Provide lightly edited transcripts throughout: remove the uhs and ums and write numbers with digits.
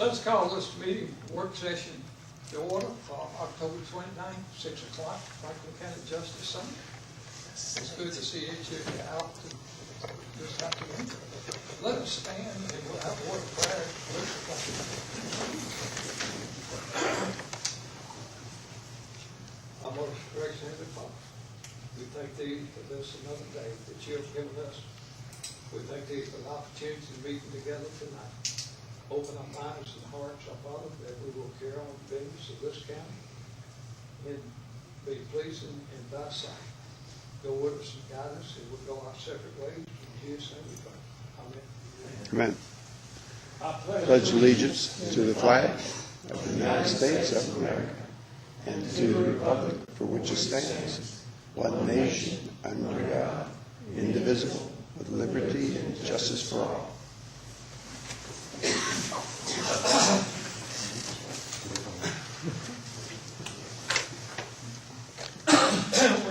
Let's call this meeting, work session to order for October 29th, 6 o'clock, Franklin County Justice Center. It's good to see each of you out this afternoon. Let us stand and we'll have a word of prayer. Our most gracious Heavenly Father, we thank Thee for this another day that You have given us. We thank Thee for the opportunity to meet together tonight. Open our minds and hearts, our Father, that we will carry on the business of this county and be pleasing in Thy sight. Go with us and guide us, and we'll go our separate ways. In Jesus' name we pray. Amen. Amen. Pledge allegiance to the flag of the United States of America and to the republic for which it stands, one nation under God, indivisible, with liberty and justice for all.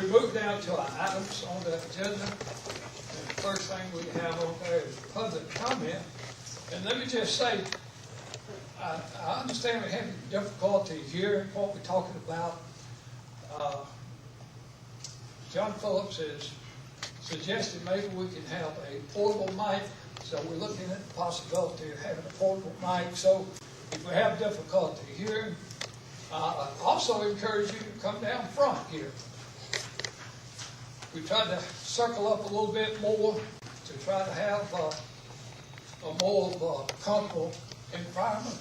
We move down to our items on the agenda. And the first thing we have on there is public comment. And let me just say, I understand we're having difficulty hearing what we're talking about. John Phillips has suggested maybe we can have a portable mic. So we're looking at the possibility of having a portable mic. So if we have difficulty hearing, I also encourage you to come down front here. We tried to circle up a little bit more to try to have a more comfortable environment.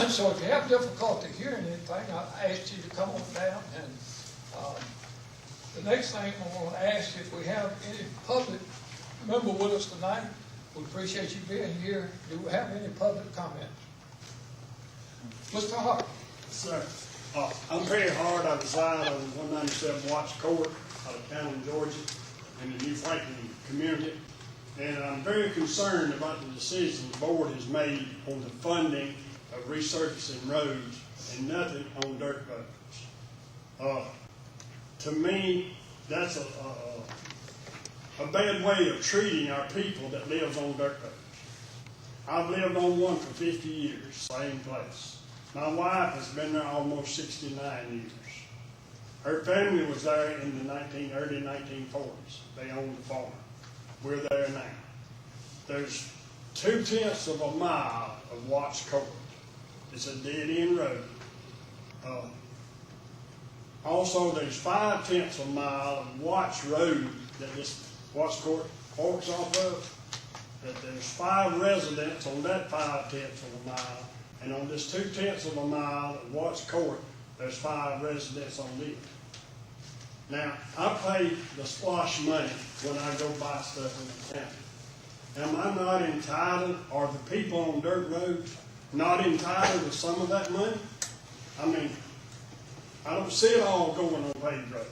So if you have difficulty hearing anything, I ask you to come on down. And the next thing I want to ask if we have any public member with us tonight. We appreciate you being here. Do we have any public comment? Mr. Hart. Sir, I'm Perry Hart. I reside on 197 Watts Court out of town in Georgia in the New Franklin community. And I'm very concerned about the decision the board has made on the funding of resurfacing roads and nothing on dirt roads. To me, that's a bad way of treating our people that lives on dirt roads. I've lived on one for 50 years, same place. My wife has been there almost 69 years. Her family was there in the early 1940s. They owned the farm. We're there now. There's 2/10 of a mile of Watts Court. It's a dead-end road. Also, there's 5/10 of a mile of Watts Road that this Watts Court forks off of. That there's 5 residents on that 5/10 of a mile, and on this 2/10 of a mile of Watts Court, there's 5 residents on it. Now, I pay the splosh money when I go buy stuff in the county. Am I not entitled, or the people on dirt roads not entitled to some of that money? I mean, I don't see it all going on paved roads.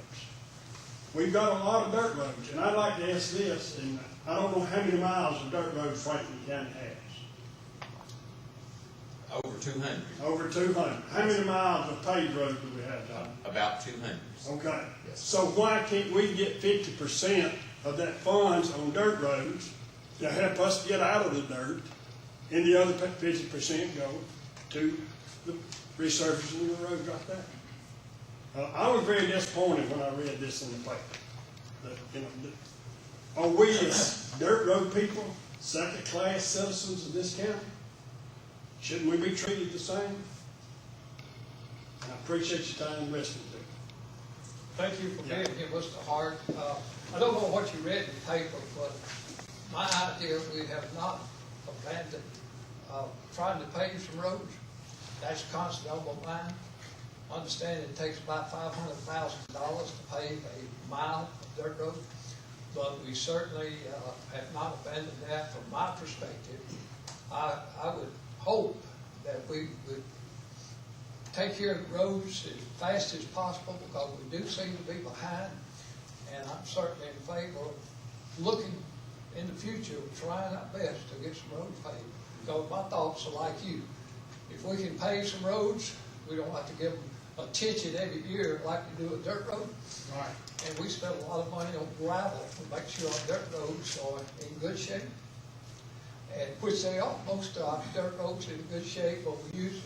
We've got a lot of dirt roads, and I'd like to ask this, and I don't know how many miles of dirt roads Franklin County has. Over 200. Over 200. How many miles of paved road do we have, John? About 200. Okay. Yes. So why can't we get 50% of that funds on dirt roads to help us get out of the dirt, and the other 50% go to the resurfacing of the road right there? I was very disappointed when I read this in the paper. Are we as dirt road people second-class citizens of this county? Shouldn't we be treated the same? And I appreciate your time listening to me. Thank you for being here, Mr. Hart. I don't know what you read in the paper, but my idea, we have not abandoned trying to pave some roads. That's constantly on my mind. I understand it takes about $500,000 to pave a mile of dirt road, but we certainly have not abandoned that from my perspective. I would hope that we would take care of the roads as fast as possible because we do seem to be behind, and I'm certainly in favor of looking in the future, trying our best to get some roads paved. Because my thoughts are like you. If we can pave some roads, we don't have to give them a ticket every year like we do a dirt road. Right. And we spend a lot of money on gravel to make sure our dirt roads are in good shape. and which they are. Most of our dirt roads in good shape, but we use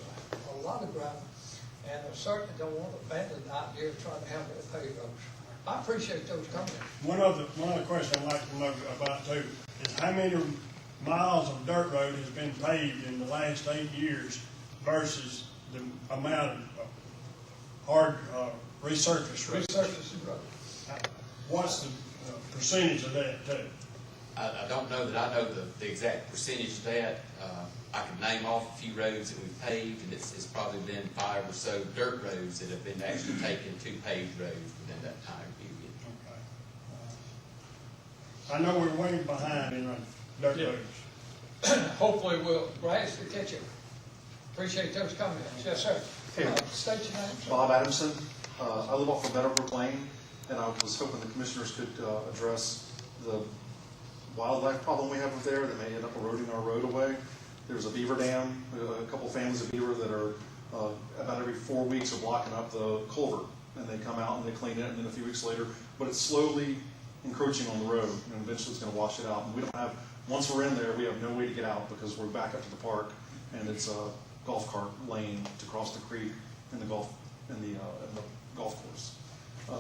a lot of gravel. And I certainly don't want to abandon the idea of trying to have more paved roads. I appreciate those comments. One other question I'd like to know about too is how many miles of dirt road has been paved in the last 8 years versus the amount of hard resurfaced roads? Resurfacing road. What's the percentage of that too? I don't know that I know the exact percentage of that. I can name off a few roads that we've paved, and it's probably been 5 or so dirt roads that have been actually taken to paved roads within that time period. Okay. I know we're way behind in dirt Yeah. roads. Hopefully we'll gradually catch up. Appreciate those comments. Yes, sir. Hey. State your name. sir. Bob Adamson. I live off of Meadowbrook Lane, and I was hoping the commissioners could address the wildlife problem we have up there that may end up eroding our road away. There's a beaver dam, a couple families of beaver that are about every 4 weeks are blocking up the culvert, and they come out and they clean it, and then a few weeks later, but it's slowly encroaching on the road, and eventually it's going to wash it out. And we don't have, once we're in there, we have no way to get out because we're back up to the park, and it's a golf cart lane to cross the creek in the golf course.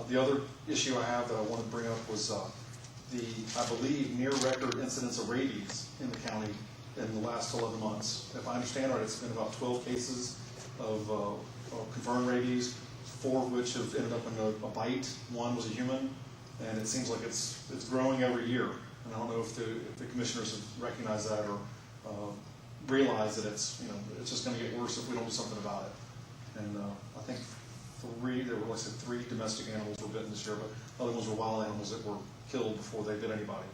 The other issue I have that I wanted to bring up was I believe, near record incidence of rabies in the county in the last 11 months. If I understand right, it's been about 12 cases of confirmed rabies, 4 of which have ended up in a bite. 1 was a human, and it seems like it's growing every year. And I don't know if the commissioners have recognized that or realized that it's just going to get worse if we don't do something about it. And I think there were, like I said, 3 domestic animals were bitten this year, but other ones were wild animals that were killed before they bit anybody.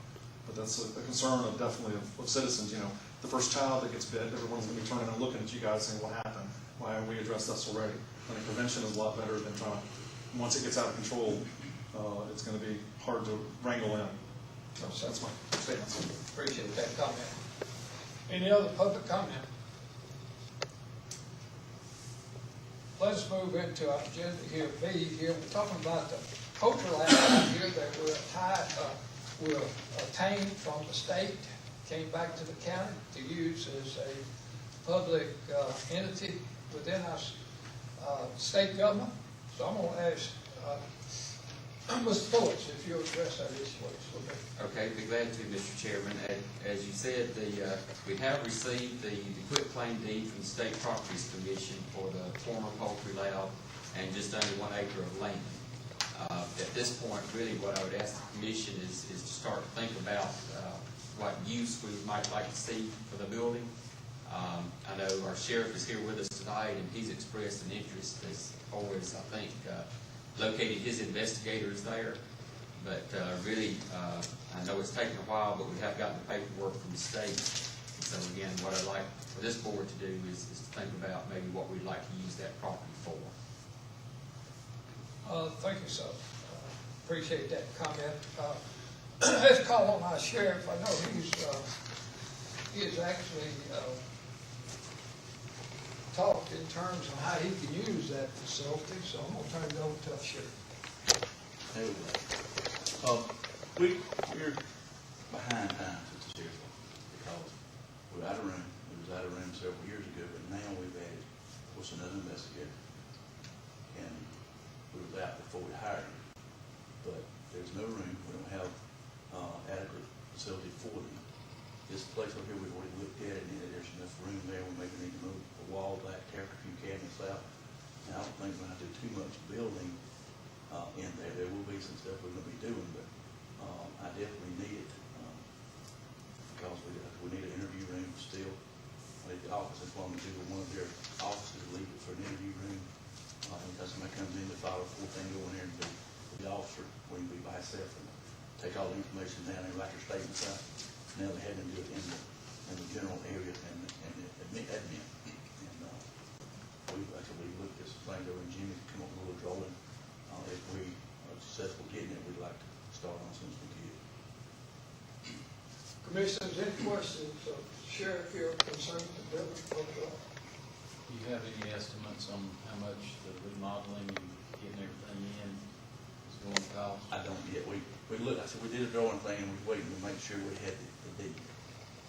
But that's a concern of definitely of citizens. The first child that gets bit, everyone's going to be turning and looking at you guys saying, what happened? Why haven't we addressed this already? I think prevention is a lot better than trying to, once it gets out of control, it's going to be hard to wrangle in. So that's my statement. Appreciate that comment. Any other public comment? Let's move into our agenda here, B here. We're talking about the cultural land here that were obtained from the state, came back to the county to use as a public entity within our state government. So I'm going to ask Mr. Phillips if you'll address that issue. Okay, be glad to, Mr. Chairman. As you said, we have received the quitclaim deed from the State Properties Commission for the former poultry lab and just under 1 acre of land. At this point, really what I would ask the commission is to start to think about what use we might like to see for the building. I know our sheriff is here with us tonight, and he's expressed an interest as always, I think, locating his investigators there. But really, I know it's taken a while, but we have gotten the paperwork from the state. So again, what I'd like for this board to do is to think about maybe what we'd like to use that property for. Thank you, sir. Appreciate that comment. Let's call on our sheriff. I know he is actually talked in terms of how he can use that facility, so I'm going to turn it over to our sheriff. There we go. We're behind times at the sheriff's office because we're out of room. We was out of room several years ago, but now we've added, another investigator. And we was out before we hired him. But there's no room. We don't have adequate facility for them. This place over here, we've already looked at it, and there's enough room there. We maybe need to move a wall back, tear a few cabinets out. And I don't think we're going to do too much building in there. There will be some stuff we're going to be doing, but I definitely need it because we need an interview room still. At the office, that's why I'm going to do one of their offices, leave it for an interview room. Because somebody comes in to file a full thing, go in there and be the officer, we can be by himself and take all the information down and write their statements out. Now they had to do it in the general area and admin. And we looked at some things over in Jimmy to come up with a little drawing. If we are successful getting it, we'd like to start on as soon as we can. Commissioners, any questions of Sheriff here concerning the building? Do you have any estimates on how much the remodeling and getting everything in is going to cost? I don't yet. We looked. I said we did a drawing thing and we was waiting to make sure we had the deed.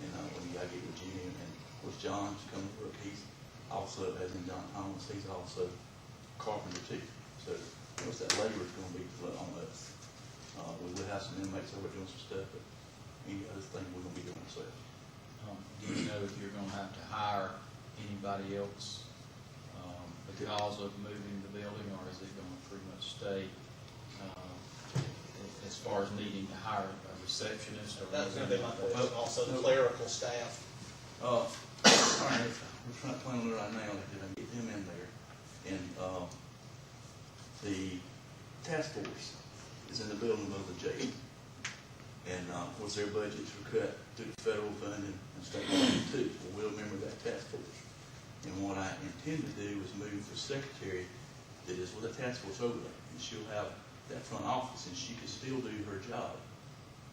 And, when you gotta get with Jimmy and with John, to come to work, he's also, as in John Thomas, he's also carpenter too. So, most of that labor is gonna be on us. We will have some inmates over doing some stuff, but any other thing we're gonna be doing ourselves. Do you know if you're gonna have to hire anybody else, because of moving the building, or is it gonna pretty much stay, as far as needing to hire a receptionist or? That's gonna be my question, also the clerical staff. All right, we're trying to plan on it right now, to get them in there. And, the task force is in the building above the jail. And, of course, their budgets were cut through the federal funding and state funding too. Well, we'll remember that task force. And what I intend to do is move the secretary that is with the task force over there. And she'll have that front office, and she can still do her job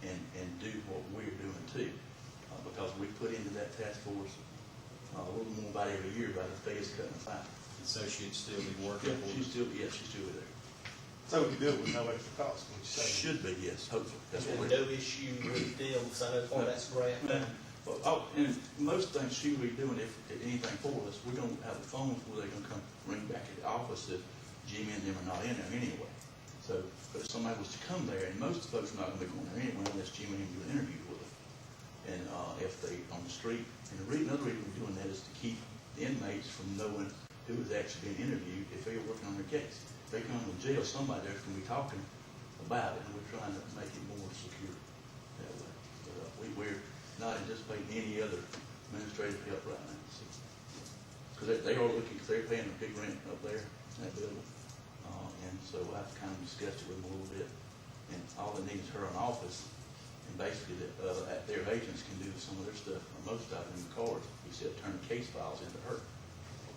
and do what we're doing too. Because we put into that task force a little more about every year about the feds cutting the fine. And so she'd still be working for She's still there. So we can do it with no extra cost, would you say? Should be, yes, hopefully. That's what And we're no issue with them, because I know part of that's grant. and most things she will be doing, if anything for us, we're gonna have the phones where they're gonna come ring back at the office if Jimmy and them are not in there anyway. So, but if somebody was to come there, and most of the folks are not gonna be going there anyway unless Jimmy and him do an interview with them. And, if they on the street, and another reason we're doing that is to keep the inmates from knowing who is actually being interviewed if they're working on their case. If they come to jail, somebody there's gonna be talking about it, and we're trying to make it more secure that way. But, we're not anticipating any other administrative help right now. Because they are looking, because they're paying a big rent up there in that building. And so I've kind of discussed it with them a little bit. And all they need is her in office. And basically, their agents can do some of their stuff, or most of it in the cars, except turn the case files into her.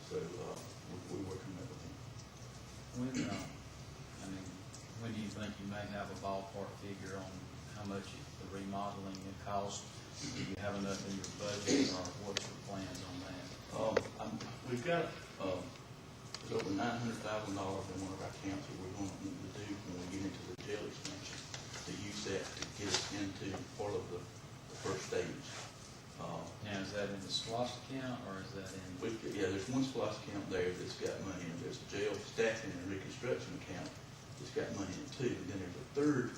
So, we're working that with them. When do you think you may have a ballpark figure on how much the remodeling would cost? Do you have enough in your budget, or what's your plans on that? We've got, there's over $900,000 in one of our accounts that we're going to need to do when we get into the jail expansion, to use that to get us into part of the first stage. Now, is that in the SPLOST account, or is that in? There's one SPLOST account there that's got money in it. There's a jail staffing and reconstruction account that's got money in it too. And then there's a third,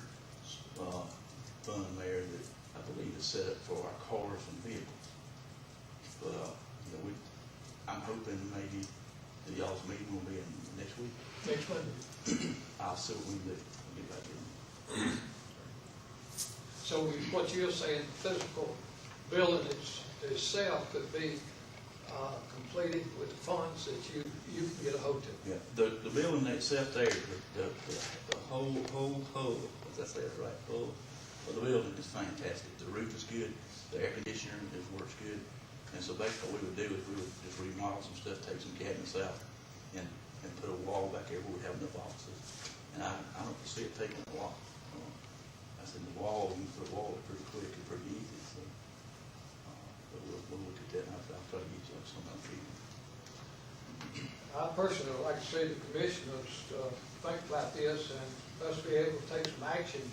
fund there that I believe is set up for our cars and vehicles. But, I'm hoping maybe the y'all's meeting will be in next week. Next Monday. I'll see what we can do. I'll get back to you. So what you're saying, physical building itself could be completed with the funds that you can get a hold of. Yeah, the building itself there, the whole, if I say it right, whole, the building is fantastic. The roof is good, the air conditioner works good. And so basically what we would do is we would just remodel some stuff, take some cabinets out, and put a wall back there where we have enough offices. And I don't foresee it taking a while. I said the wall, you can put a wall pretty quick and pretty easy, so. But we'll look at that, and I'll try to get you some of that. I personally would like to see the commissioners think about this and us be able to take some action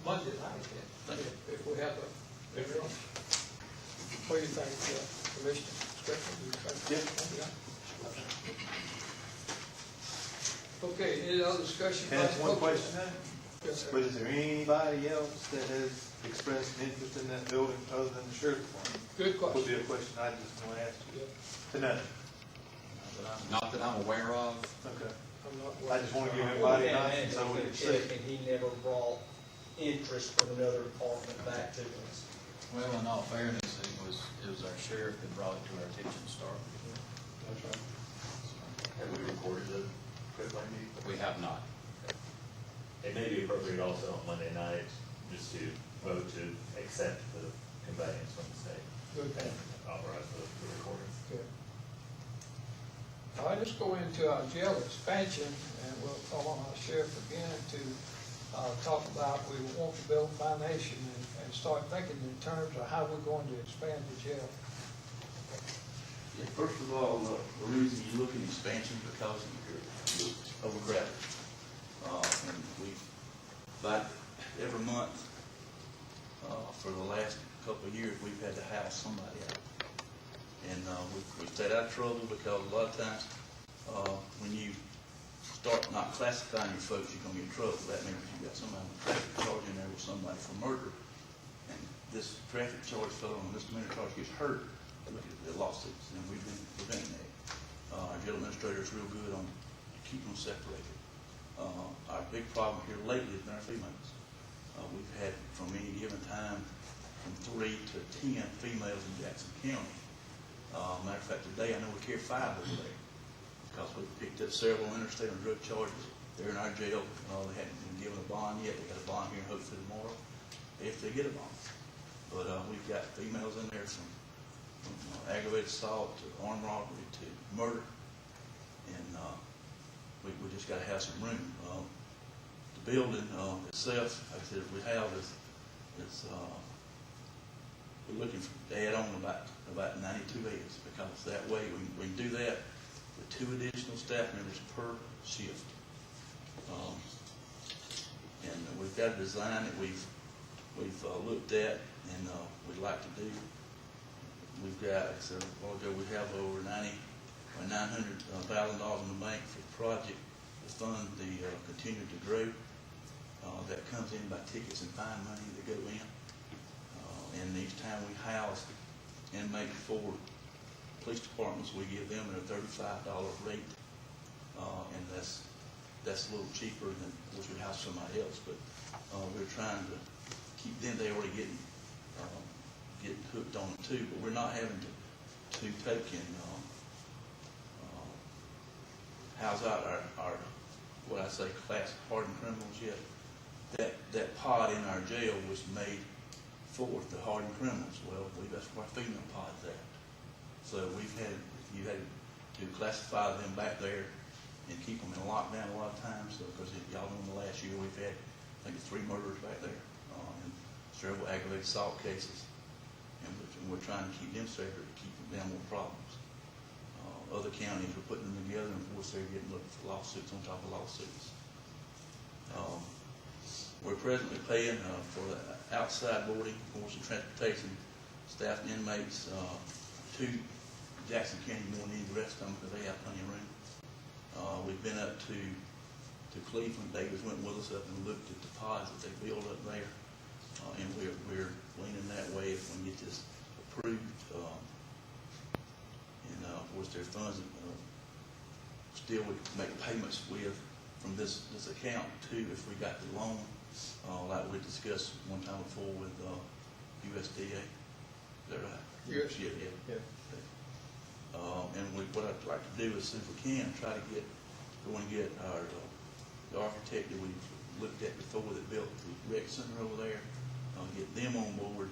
Monday night then, if we have a. What do you think, Commissioner Strickland? Do you think? Yeah. Okay, any other discussion? Can I ask one question now? Yes, sir. But is there anybody else that has expressed an interest in that building other than the sheriff department? Good Would question. be a question I just want to ask you. Yeah, Tonight. Not that I'm aware of. Okay. I'm not I just want to give Well, everybody yeah, an answer so we can see. and he never brought interest from another department back to us. Well, in all fairness, it was our sheriff that brought it to our attention to start with. That's right. Have we recorded the quit claim deed? We have not. It may be appropriate also on Monday night just to vote to accept the conveyance from the state Good. and authorize the recording. Good. All right, let's go into our jail expansion, and we'll call on our sheriff again to talk about, we want to build a foundation and start thinking in terms of how we're going to expand the jail. Yeah, first of all, the reason you look at expansion because you're overcrowded. And we, about every month, for the last couple of years, we've had to house somebody out. And, we've stayed out of trouble because a lot of times, when you start not classifying your folks, you're gonna get in trouble. That means you got somebody on a traffic charge in there with somebody for murder, and this traffic charge fellow on this misdemeanor charge gets hurt, look at the lawsuits, and we've been preventing that. Our jail administrator is real good on keeping them separated. Our big problem here lately has been our females. We've had, from any given time, from 3 to 10 females in Jackson County. Matter of fact, today I know we carry 5 over there, because we picked up several interstate and drug charges. They're in our jail. They hadn't been given a bond yet. They got a bond here hopefully tomorrow, if they get a bond. But we've got females in there from aggravated assault to armed robbery to murder, and we just got to have some room. The building itself, like I said, we have is we're looking to add on about 92 beds, because that way we can do that with 2 additional staff members per shift. And we've got a design that we've looked at and we'd like to do. We've got, like I said a while ago, we have over $900,000 in the bank for the project to fund the continue to grow. That comes in by tickets and fine money that go in. And each time we house inmates for police departments, we give them at a $35 rate. And that's a little cheaper than, of course, we house somebody else, but we're trying to keep them, they already getting hooked on it too, but we're not having to take and house out our what I say class hardened criminals yet. That pod in our jail was made for the hardened criminals. Well, that's where our female pod's at. So you had to classify them back there and keep them in lockdown a lot of times, because y'all know in the last year we've had, I think it's 3 murders back there, and several aggravated assault cases. And we're trying to keep them safer to keep them down more problems. Other counties are putting them together, and of course they're getting looked for lawsuits on top of lawsuits. We're presently paying for the outside boarding, of course, and transportation staff and inmates to Jackson County more than any of the rest of them, because they have plenty of room. We've been up to Cleveland. Davis went with us up and looked at the pods that they built up there, and we're leaning that way if we can get this approved. And of course, there's funds that still we can make payments with from this account too, if we got the loan, like we discussed one time before with USDA. Is that right? Yes. Yeah. And what I'd like to do is, if we can, try to go and get the architect that we looked at before that built the rec center over there, get them on board,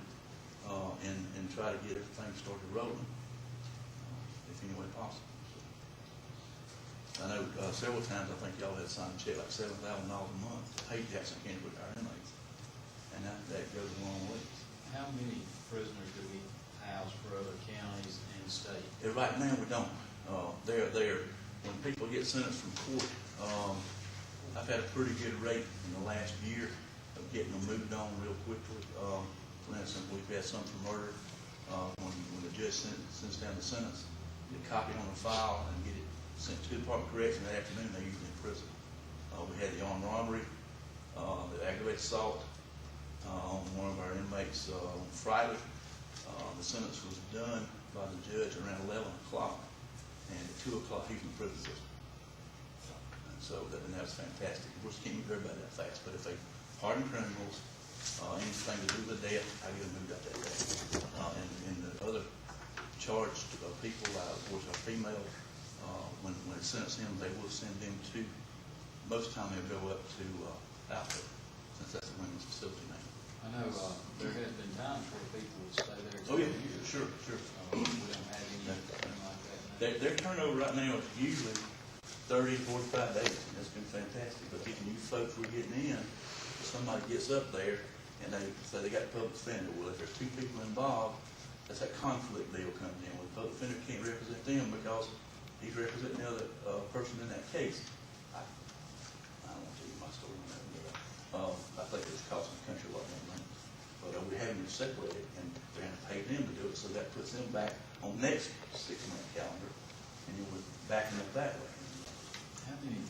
and try to get everything started rolling, if any way possible. I know several times I think y'all had signed a check like $7,000 a month to pay Jackson County with our inmates, and that goes a long way. How many prisoners do we house for other counties and state? Right now we don't. When people get sentenced from court, I've had a pretty good rate in the last year of getting them moved on real quickly. For instance, we've had some for murder. When the judge sends down the sentence, get a copy on the file and get it sent to the Department of Correction that afternoon. They're usually in prison. We had the armed robbery, the aggravated assault on one of our inmates on Friday. The sentence was done by the judge around 11 o'clock, and at 2 o'clock he was in the prison system. And so that was fantastic. Of course, you can't move everybody that fast, but if they harden criminals, anything to do with death, I get them moved out that day. And the other charged people, of course, are female. When it sentenced them, they will send them to, most of the time they'll go up to Alpha, since that's the women's facility now. I know there has been times where people would stay there Oh, yeah, 2 years. sure. We don't have anything like that now. Their turnover right now is usually 30 to 45 days, and that's been fantastic. But these new folks we're getting in, if somebody gets up there and they say they got public defender, well, if there's 2 people involved, that's that conflict deal comes in. Well, the public defender can't represent them because he's representing the other person in that case. I don't want to tell you my story on that, but I think it's costing the country a lot more money. but we're having to separate it, and they're gonna pay them to do it, so that puts them back on next 6-month calendar, and then we're backing up that way. How many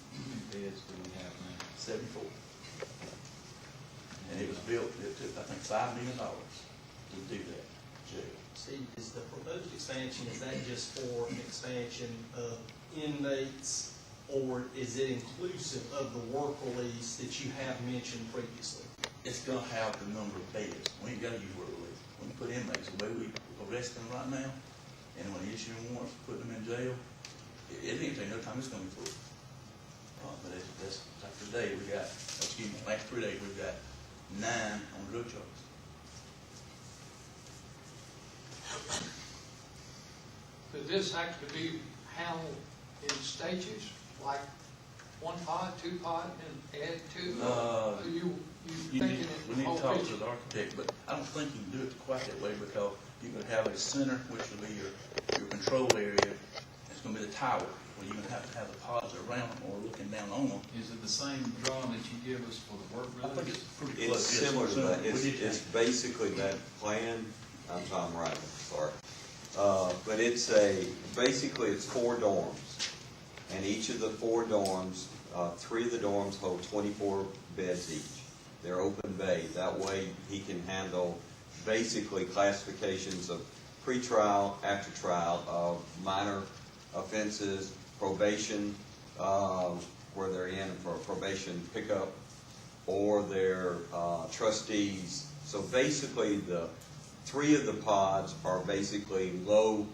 beds do we have now? 74. And it was built, it took, I think, $5 million to do that jail. Steve, is the proposed expansion, is that just for expansion of inmates, or is it inclusive of the work release that you have mentioned previously? It's gonna have the number of beds. We ain't gotta use word release. When you put inmates, the way we arrest them right now, and when you issue them warrants, put them in jail, it ain't take no time it's gonna be full. But that's, like today, we got, excuse me, last 3 days, we've got 9 on drug charges. Does this actually be handled in stages, like 1 pod, 2 pod, and add 2? You thinking it We need whole to talk picture? to the architect, but I don't think you can do it quite that way, because you're gonna have a center, which will be your control area. It's gonna be the tower, where you're gonna have to have the pods around them or looking down on them. Is it the same drawing that you give us for the work I think release? it's pretty It's close. Yes, similar to that. we did It's change. basically that plan. I'm Tom Riley, sorry. But it's basically it's 4 dorms. And each of the 4 dorms, 3 of the dorms hold 24 beds each. They're open bay. That way he can handle basically classifications of pretrial, after trial, of minor offenses, probation, where they're in for a probation pickup, or they're trustees. So basically, the 3 of the pods are basically low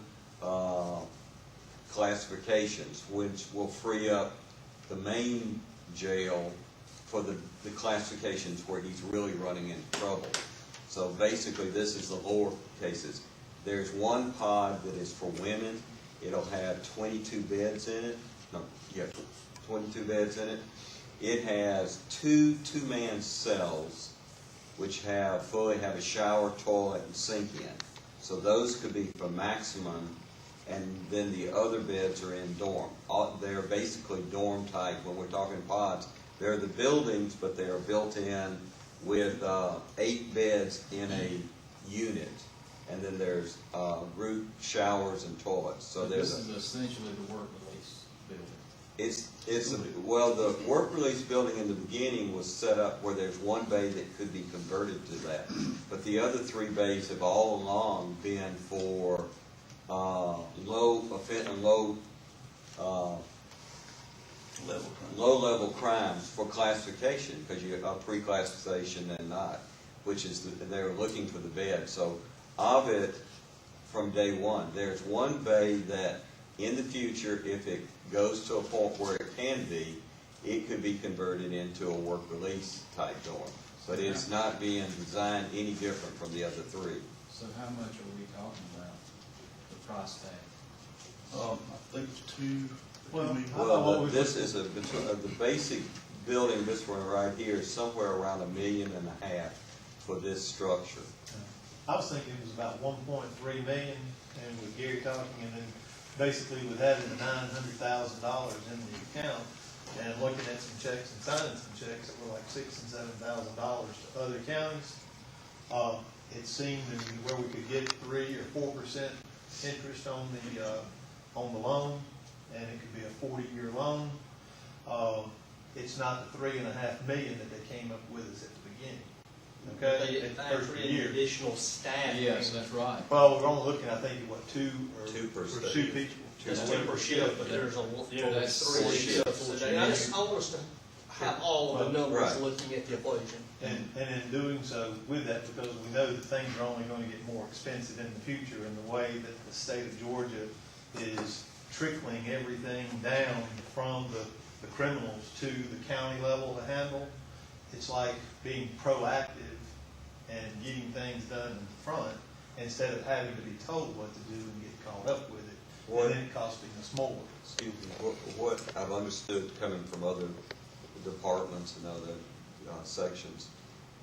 classifications, which will free up the main jail for the classifications where he's really running into trouble. So basically, this is the lower cases. There's 1 pod that is for women. It'll have 22 beds in it. No, yeah, 22 beds in it. It has 2 two-man cells, which fully have a shower, toilet, and sink in. So those could be for maximum, and then the other beds are in dorm. They're basically dorm type when we're talking pods. They're the buildings, but they are built in with 8 beds in a unit. And then there's group showers and toilets. So This is essentially the work release building. Well, the work release building in the beginning was set up where there's 1 bay that could be converted to that. But the other 3 bays have all along been for low-level crimes for classification, because you have pre-classification and not, which is they're looking for the bed. So of it, from day one, there's 1 bay that in the future, if it goes to a point where it can be, it could be converted into a work release type dorm. But it's not being designed any different from the other 3. So how much are we talking about, the price tag? I think it's 2. Well, this is the basic building, this one right here, is somewhere around $1.5 million for this structure. I was thinking it was about 1.3 million, and with Gary talking, and then basically with having the $900,000 in the account, and looking at some checks and signing some checks that were like $6,000 and $7,000 to other counties, it seemed where we could get 3 or 4% interest on the loan, and it could be a 40-year loan. It's not the $3.5 million that they came up with us at the beginning. Okay, They at the first factor in year. additional staff. Yes, that's right. Well, we're only looking, I think, at what, 2 per for state. 2 people. Just 2 per shift, but there's that's 3 4 shifts a day. I want us to have all of the numbers Right. looking at the equation. And in doing so with that, because we know that things are only going to get more expensive in the future, and the way that the state of Georgia is trickling everything down from the criminals to the county level to handle, it's like being proactive and getting things done in the front instead of having to be told what to do and get caught up with it, and then costing us more. Excuse me, what I've understood coming from other departments and other sections,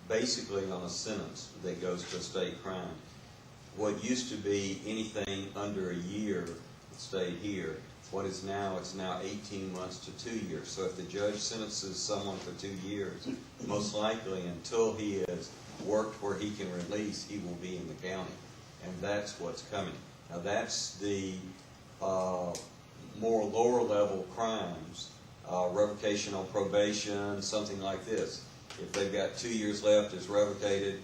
basically on a sentence that goes to a state crime, what used to be anything under a year stayed here. What is now, it's now 18 months to 2 years. So if the judge sentences someone for 2 years, most likely until he is worked where he can release, he will be in the county. And that's what's coming. Now, that's the more lower level crimes, revocation on probation, something like this. If they've got 2 years left, it's revocated,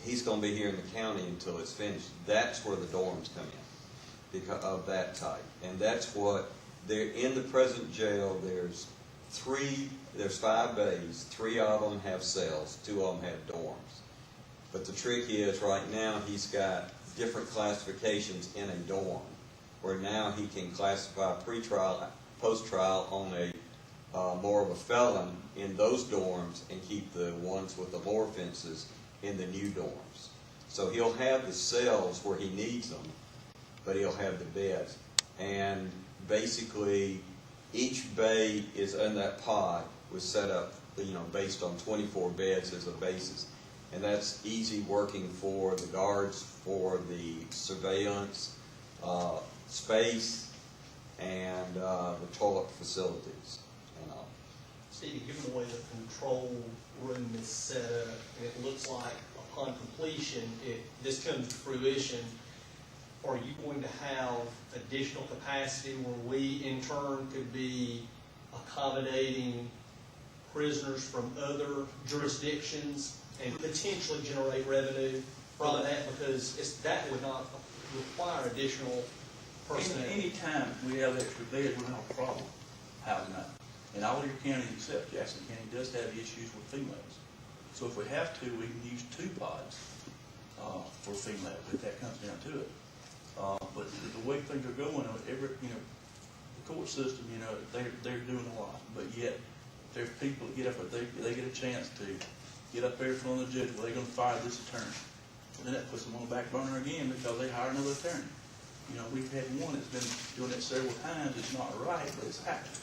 he's going to be here in the county until it's finished. That's where the dorms come in, because of that type. And that's what, they're in the present jail, there's 5 bays, 3 of them have cells, 2 of them have dorms. But the trick is, right now, he's got different classifications in a dorm, where now he can classify pre-trial, post-trial on a more of a felon in those dorms and keep the ones with the lower offenses in the new dorms. So he'll have the cells where he needs them, but he'll have the beds. And basically, each bay is in that pod was set up, based on 24 beds as a basis. And that's easy working for the guards, for the surveillance, space, and the toilet facilities and all. Stevie, given the way the control room is set up, and it looks like upon completion, if this comes to fruition, are you going to have additional capacity where we in turn could be accommodating prisoners from other jurisdictions and potentially generate revenue from that? Because that would not require additional personnel. Anytime we have extra beds, we don't have a problem housing that. And all your counties except Jackson County does have issues with females. So if we have to, we can use 2 pods for females, if that comes down to it. But the way things are going, the court system, they're doing a lot. But yet, there's people that get up, they get a chance to get up there in front of the judge, well, they're going to fire this attorney. Then that puts them on the back burner again because they hire another attorney. We've had one that's been doing it several times. It's not right, but it's happened.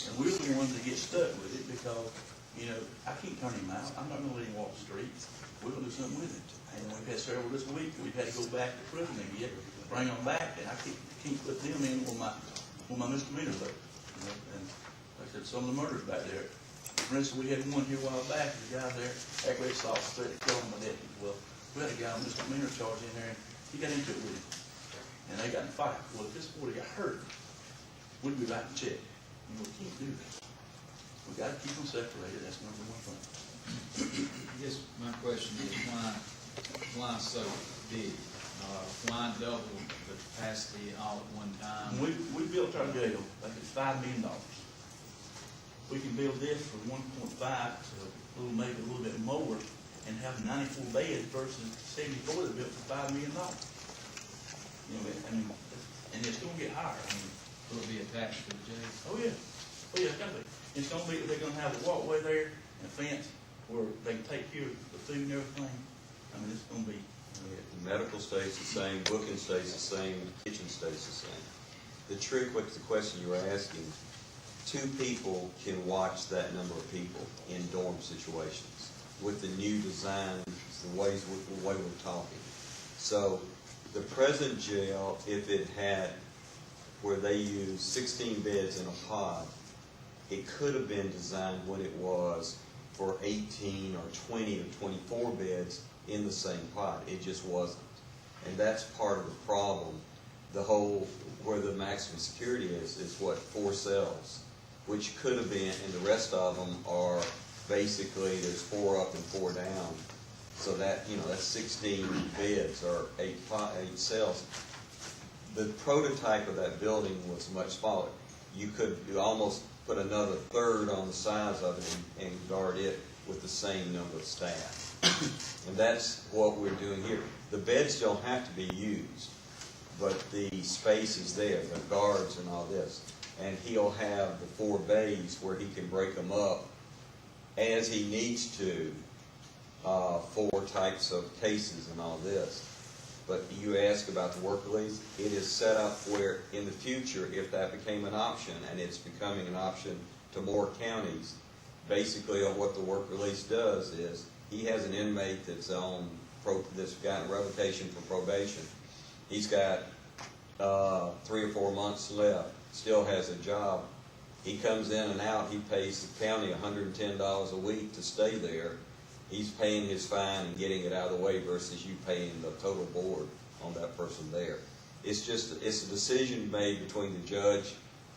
And we're the ones that get stuck with it because, I can't turn him out. I'm not going to let him walk the streets. We're going to do something with him. And we've had several this week. We've had to go back to prison again, bring them back, and I can't put them in with my misdemeanors there. And like I said, some of the murders back there. For instance, we had one here a while back, and the guy there, aggravated assault, threatened to kill him with it. Well, we had a guy on misdemeanor charge in there, and he got into it with him. And they got in a fight. Well, if this boy got hurt, we'd be writing a check. We can't do that. We got to keep them separated. That's number one thing. I guess my question is why so big? Why double the capacity all at one time? We built our jail, like it's $5 million. We can build this for 1.5 to maybe a little bit more and have 94 beds versus 74 that built for $5 million. And it's going to get higher. Will it be attached to the jail? Oh yeah, it's going to be. It's going to be. They're going to have a walkway there and a fence where they can take care of the food and everything. It's going to be. The medical stays the same, booking stays the same, the kitchen stays the same. The trick with the question you were asking, 2 people can watch that number of people in dorm situations with the new design, the way we're talking. So the present jail, if it had where they use 16 beds in a pod, it could have been designed when it was for 18 or 20 or 24 beds in the same pod. It just wasn't. And that's part of the problem. The whole, where the maximum security is what, 4 cells, which could have been, and the rest of them are basically, there's 4 up and 4 down. So that, that's 16 beds or 8 cells. The prototype of that building was much smaller. You almost put another third on the size of it and guard it with the same number of staff. And that's what we're doing here. The beds don't have to be used, but the space is there, the guards and all this. And he'll have the 4 bays where he can break them up as he needs to, 4 types of cases and all this. But you ask about the work release, it is set up where in the future, if that became an option, and it's becoming an option to more counties, basically what the work release does is he has an inmate that's got a revocation for probation. He's got 3 or 4 months left, still has a job. He comes in and out, he pays the county $110 a week to stay there. He's paying his fine and getting it out of the way versus you paying the total board on that person there. It's just, it's a decision made between the judge,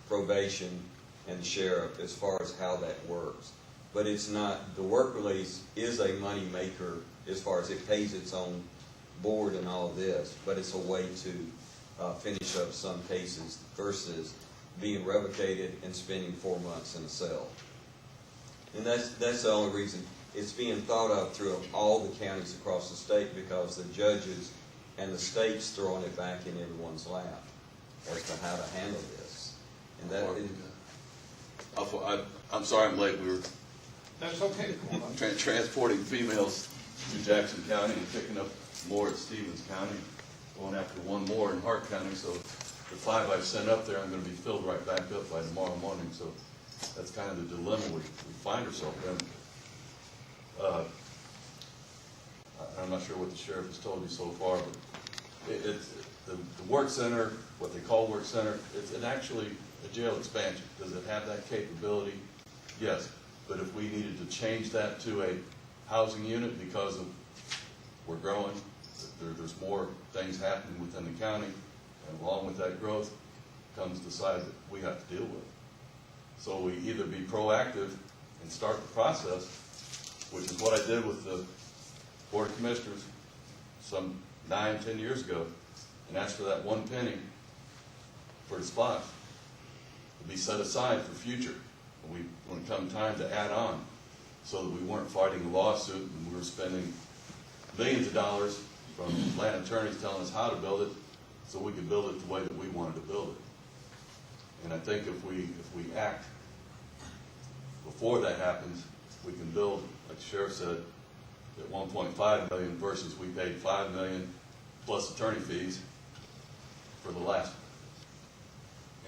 probation, and the sheriff as far as how that works. But it's not, the work release is a money maker as far as it pays its own board and all this, but it's a way to finish up some cases versus being revocated and spending 4 months in a cell. And that's the only reason it's being thought of through all the counties across the state, because the judges and the state's throwing it back in everyone's lap as to how to handle this. And that I'm sorry I'm late. We were That's okay. transporting females to Jackson County and picking up more at Stevens County, going after one more in Hart County. So the 5 I've sent up there, I'm going to be filled right back up by tomorrow morning. So that's kind of the dilemma we find ourselves in. I'm not sure what the sheriff has told you so far, but it's the work center, what they call work center, it's actually a jail expansion. Does it have that capability? Yes. But if we needed to change that to a housing unit because of we're growing, there's more things happening within the county, and along with that growth comes the side that we have to deal with. So we either be proactive and start the process, which is what I did with the Board of Commissioners some 9-10 years ago, and asked for that 1 penny for the spot to be set aside for future when it come time to add on, so that we weren't fighting a lawsuit and we were spending millions of dollars from land attorneys telling us how to build it, so we could build it the way that we wanted to build it. And I think if we act before that happens, we can build, like the sheriff said, at 1.5 million versus we paid $5 million plus attorney fees for the last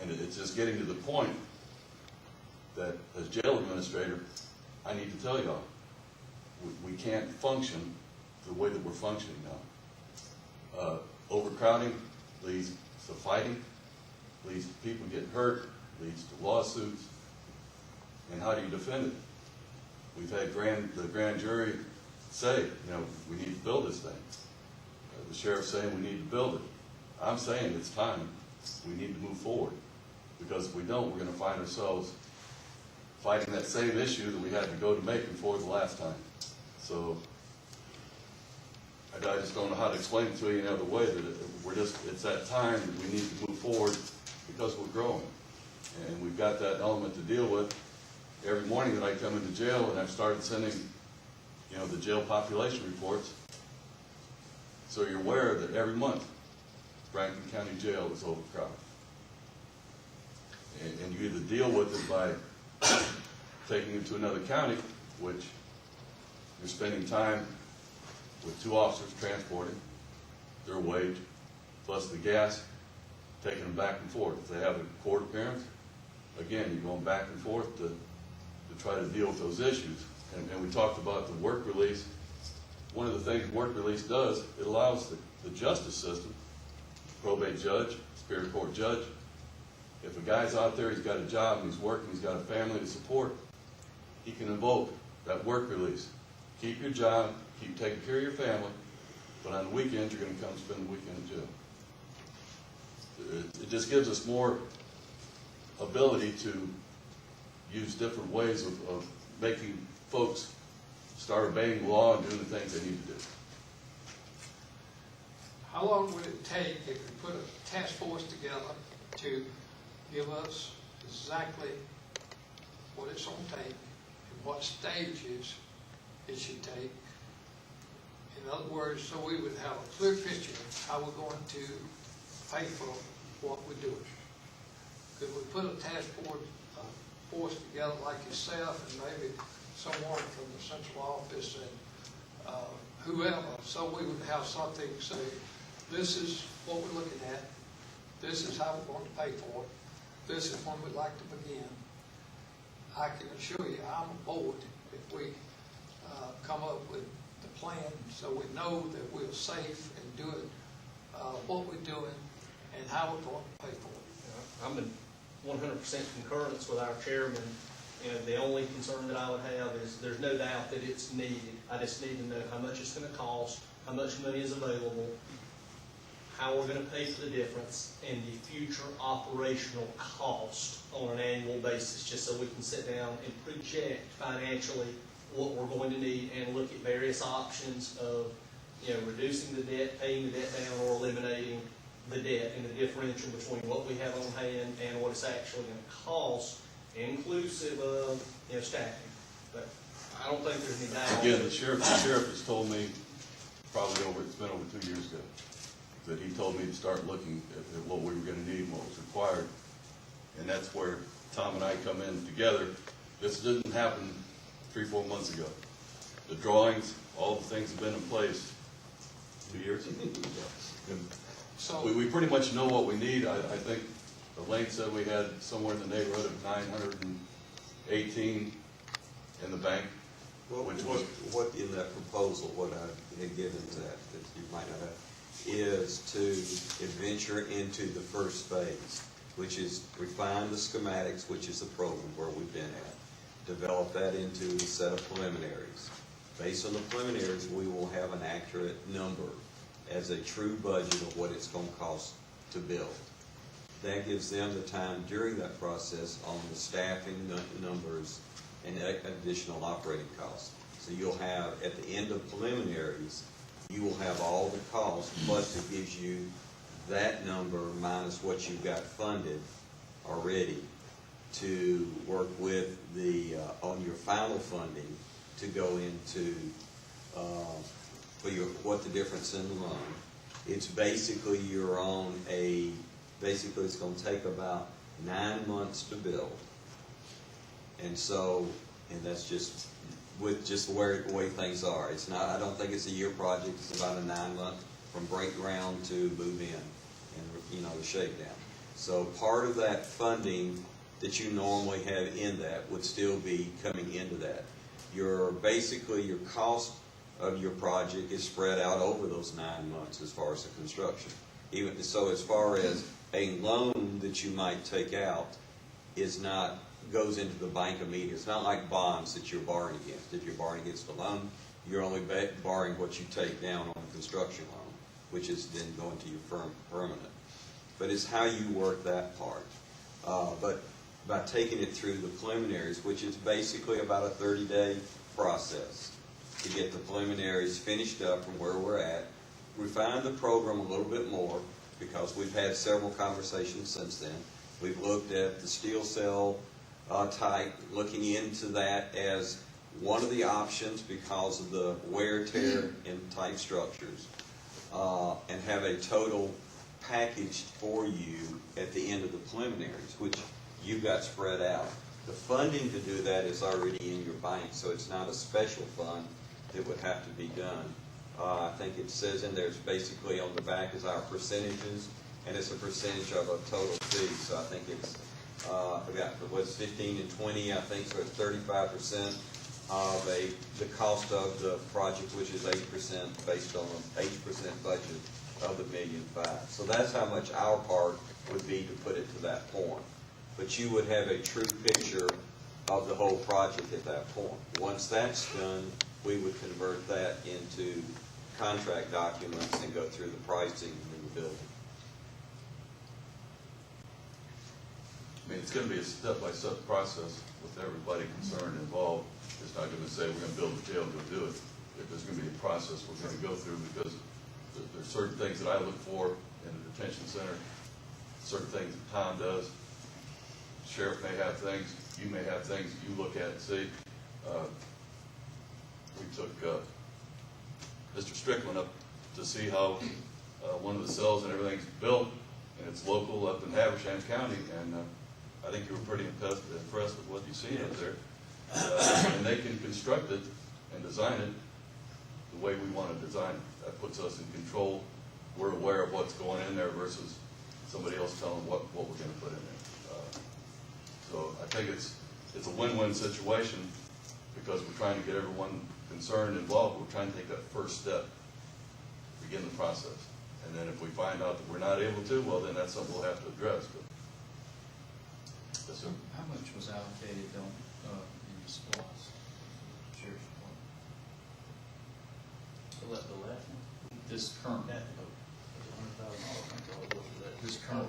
one. And it's just getting to the point that as jail administrator, I need to tell y'all, we can't function the way that we're functioning now. Overcrowding leads to fighting, leads to people getting hurt, leads to lawsuits. And how do you defend it? We've had the grand jury say, we need to build this thing. The sheriff's saying we need to build it. I'm saying it's time. We need to move forward. Because if we don't, we're going to find ourselves fighting that same issue that we had to go to Macon for the last time. So I just don't know how to explain it to you any other way, that it's that time that we need to move forward because we're growing. And we've got that element to deal with. Every morning that I come into jail, and I've started sending, the jail population reports, so you're aware that every month, Franklin County Jail is overcrowded. And you either deal with it by taking it to another county, which you're spending time with 2 officers transporting their wage, plus the gas, taking them back and forth. If they have a court appearance, again, you're going back and forth to try to deal with those issues. And we talked about the work release. One of the things work release does, it allows the justice system, probate judge, superior court judge, if a guy's out there, he's got a job, and he's working, he's got a family to support, he can invoke that work release. Keep your job, keep taking care of your family, but on the weekends, you're going to come spend the weekend in jail. It just gives us more ability to use different ways of making folks start obeying the law and doing the things they need to do. How long would it take if we put a task force together to give us exactly what it's going to take and what stages it should take? In other words, so we would have a clear picture of how we're going to pay for what we're doing. Could we put a task force together like yourself and maybe someone from the central office and whoever, so we would have something to say, this is what we're looking at, this is how we're going to pay for it, this is when we'd like to begin. I can assure you I'm aboard if we come up with the plan so we know that we're safe and doing what we're doing and how we're going to pay for it. I'm in 100% concurrence with our chairman You know, the only concern that I would have is there's no doubt that it's needed. I just need to know how much it's gonna cost, how much money is available, how we're gonna pay for the difference, and the future operational cost on an annual basis, just so we can sit down and project financially what we're going to need and look at various options of, you know, reducing the debt, paying the debt down, or eliminating the debt, and the differential between what we have on hand and what it's actually gonna cost, inclusive of, you know, staffing. But I don't think there's any doubt. Again, the sheriff has told me, probably it's been over 2 years ago, that he told me to start looking at what we were gonna need and what was required. And that's where Tom and I come in together. This didn't happen 3-4 months ago. The drawings, all the things have been in place 2 years. And So, we pretty much know what we need. I think Elaine said we had somewhere in the neighborhood of 918 in the bank. What in that proposal, what I had given to that you might not have, is to adventure into the first phase, which is refine the schematics, which is the program where we've been at. Develop that into a set of preliminaries. Based on the preliminaries, we will have an accurate number as a true budget of what it's going to cost to build. That gives them the time during that process on the staffing numbers and additional operating costs. So you'll have, at the end of preliminaries, you will have all the costs, plus it gives you that number minus what you've got funded already to work with the, on your final funding to go into, what the difference in the loan. It's basically you're on basically it's gonna take about 9 months to build. And so, and that's just with just the way things are. It's not, I don't think it's a year project, it's about a 9-month from break ground to move in and, you know, the shakedown. So part of that funding that you normally have in that would still be coming into that. Basically your cost of your project is spread out over those 9 months as far as the construction. Even so, as far as a loan that you might take out goes into the bank immediately. It's not like bonds that you're borrowing against. If you're borrowing against a loan, you're only borrowing what you take down on a construction loan, which is then going to your firm permanent. But it's how you work that part. But by taking it through the preliminaries, which is basically about a 30-day process to get the preliminaries finished up from where we're at, refine the program a little bit more because we've had several conversations since then. We've looked at the steel cell type, looking into that as one of the options because of the wear, tear in type structures, and have a total packaged for you at the end of the preliminaries, which you've got spread out. The funding to do that is already in your bank, so it's not a special fund that would have to be done. I think it says in there, it's basically on the back is our percentages, and it's a percentage of a total fee. So I think it's, I forgot, it was 15 and 20, I think, so it's 35% of the cost of the project, which is 8% based on an 8% budget of the $1.5 million. So that's how much our part would be to put it to that point. But you would have a true picture of the whole project at that point. Once that's done, we would convert that into contract documents and go through the pricing in the building. I mean, it's gonna be a step-by-step process with everybody concerned involved. It's not gonna say we're gonna build a jail, go do it. There's gonna be a process we're gonna go through because there's certain things that I look for in a detention center, certain things that Tom does. Sheriff may have things, you may have things you look at and see. We took Mr. Strickland up to see how one of the cells and everything's built, and it's local up in Habersham County, and I think you were pretty impressed with what you seen up there. And they can construct it and design it the way we want to design it. That puts us in control. We're aware of what's going in there versus somebody else telling what we're going to put in there. So I think it's a win-win situation because we're trying to get everyone concerned, involved. We're trying to take that first step, begin the process. And then if we find out that we're not able to, well, then that's something we'll have to address. But Yes, sir. How much was allocated on, in the SPOS, Sheriff's Department? The last one? This current. That- $100,000, I think all it was for that. This current.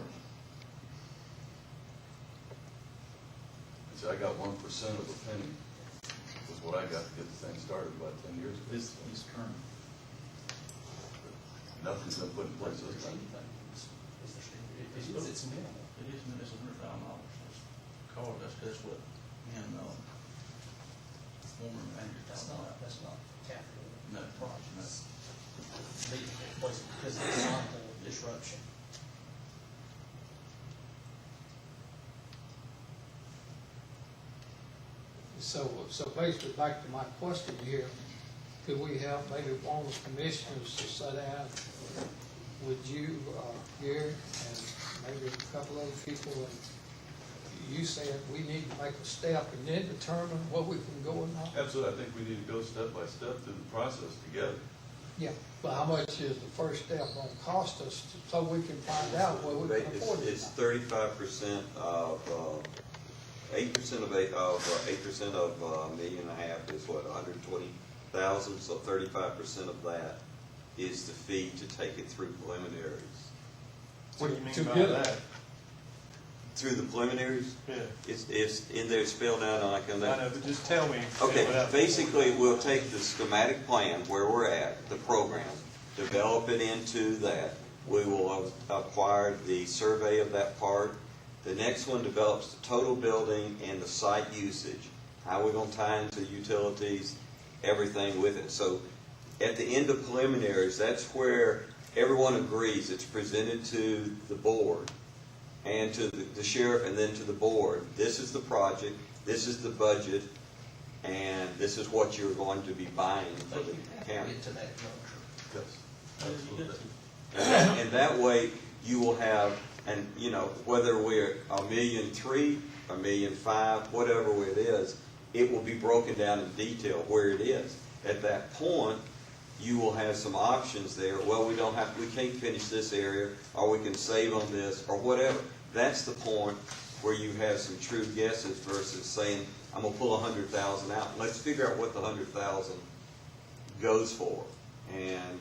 See, I got 1% of a penny, was what I got to get the thing started about 10 years ago. This current. Nothing's been put in place this time. It's minimal. It is, it's $100,000. Car, that's what, and, former manager. That's not capital. No, Projects. Because it's not the disruption. So basically, back to my question here, could we have maybe one of the commissioners to sit down with you, Gary, and maybe a couple other people, and you said we need to make a step and then determine what we can go or not? Absolutely, I think we need to go step by step through the process together. Yeah, but how much is the first step gonna cost us, so we can find out whether we can afford it? It's 35% of, 8% of 8% of $1.5 million is what, 120,000, so 35% of that is the fee to take it through preliminaries. What do you mean To by get it. that? Through the preliminaries, Yeah, it's in there spelled out like on I that. know, but just tell me. Okay, without- basically, we'll take the schematic plan where we're at, the program, develop it into that. We will acquire the survey of that part. The next one develops the total building and the site usage, how we're gonna tie into utilities, everything with it. So at the end of preliminaries, that's where everyone agrees. It's presented to the board and to the sheriff and then to the board. This is the project, this is the budget, and this is what you're going to be buying for But the you have to county. get to that juncture. Yes, absolutely. And that way, you will have, and, you know, whether we're $1.3 million, $1.5 million, whatever it is, it will be broken down in detail where it is. At that point, you will have some options there. Well, we can't finish this area, or we can save on this, or whatever. That's the point where you have some true guesses versus saying, I'm gonna pull 100,000 out. Let's figure out what the 100,000 goes for. And,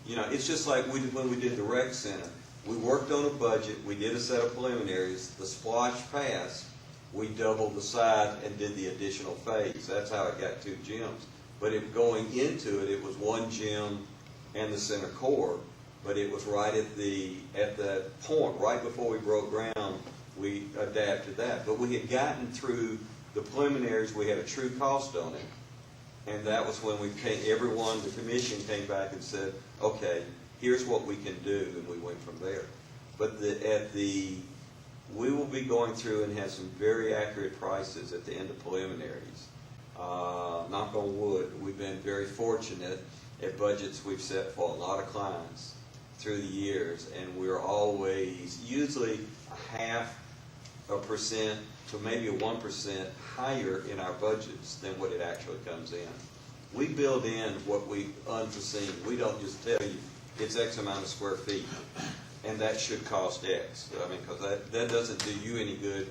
you know, it's just like when we did the rec center. We worked on a budget, we did a set of preliminaries, the splash passed, we doubled the size and did the additional phase. That's how it got 2 gyms. But going into it, it was 1 gym and the center court, but it was right at that point, right before we broke ground, we adapted that. But we had gotten through the preliminaries, we had a true cost on it. And that was when the commission came back and said, okay, here's what we can do, and we went from there. But we will be going through and have some very accurate prices at the end of preliminaries. Knock on wood, we've been very fortunate at budgets we've set for a lot of clients through the years, and we're always usually 0.5% to maybe 1% higher in our budgets than what it actually comes in. We build in what we unforeseen. We don't just tell you it's X amount of square feet, and that should cost X. I mean, because that doesn't do you any good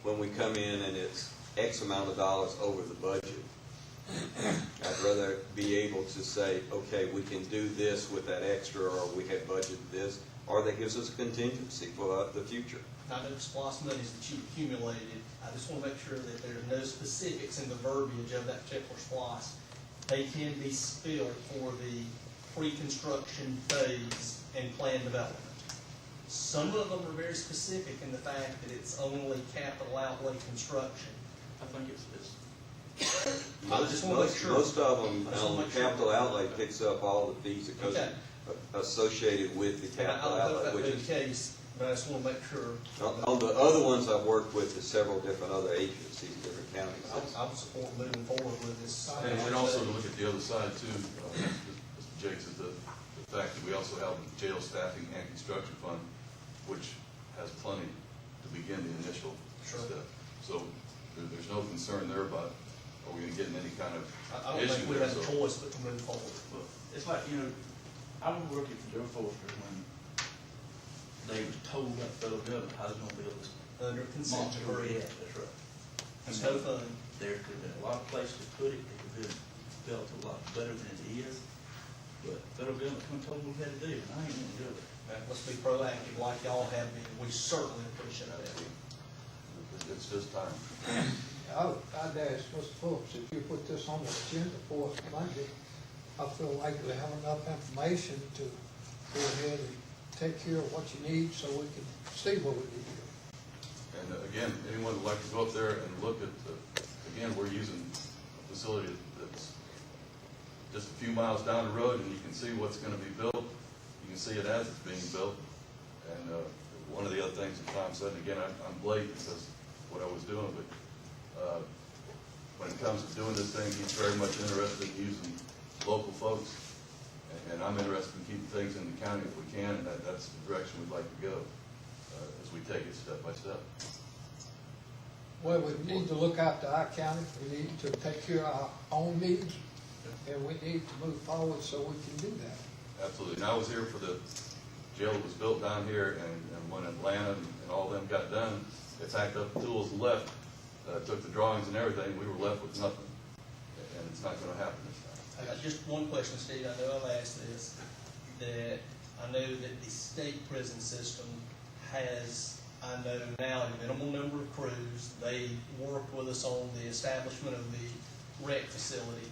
when we come in and it's X amount of dollars over the budget. I'd rather be able to say, okay, we can do this with that extra, or we had budgeted this, or that gives us a contingency for the future. I know the SPOS monies that you accumulated, I just want to make sure that there's no specifics in the verbiage of that particular SPOS. They can be spilled for the pre-construction phase and plan development. Some of them are very specific in the fact that it's only capital outlay construction. I think it's I just wanna make sure. Most of them, I just wanna make sure. capital outlay picks up all the fees that goes Okay. associated with the And capital I hope outlay, that which would be is, the case, but I just want to make sure. on the other ones I've worked with is several different other agencies, different counties. I would support moving forward with this. And also to look at the other side too, Mr. Jakes, is the fact that we also have the jail staffing and construction fund, which has plenty to begin the initial Sure. step. So there's no concern there about, are we gonna get in any kind of I don't issue think we there? have a So choice but to move forward. Well, it's like, you know, I was working for Joe Forster when they was told by the federal government how they was gonna build this under consent Monster decree. rehab, that's right. There's no fund. There could have been a lot of places to put it, it could have been built a lot better than it is, but federal government come and told me what we had to do, and I ain't gonna do it. Let's be proactive like y'all have been. We certainly appreciate that. It's just time. I'd ask Mr. Phillips, if you put this on the agenda for us Monday, I feel like we have enough information to go ahead and take care of what you need so we can see what we need to do. And again, anyone would like to go up there and look at, again, we're using a facility that's just a few miles down the road, and you can see what's going to be built. You can see it as it's being built. And one of the other things that Tom said, and again, I'm late because of what I was doing, but when it comes to doing this thing, he's very much interested in using local folks. And I'm interested in keeping things in the county if we can, and that's the direction we'd like to go as we take it step by step. Well, we need to look after our county, we need to take care of our own needs, and we need to move forward so we can do that. Absolutely. And I was here for the jail that was built down here, and when Atlanta and all them got done, they packed up the tools and left, took the drawings and everything, we were left with nothing. And it's not gonna happen this time. I got just one question, Steve. I know I've asked this, that I know that the state prison system has, I know now, a minimal number of crews. They worked with us on the establishment of the rec facility.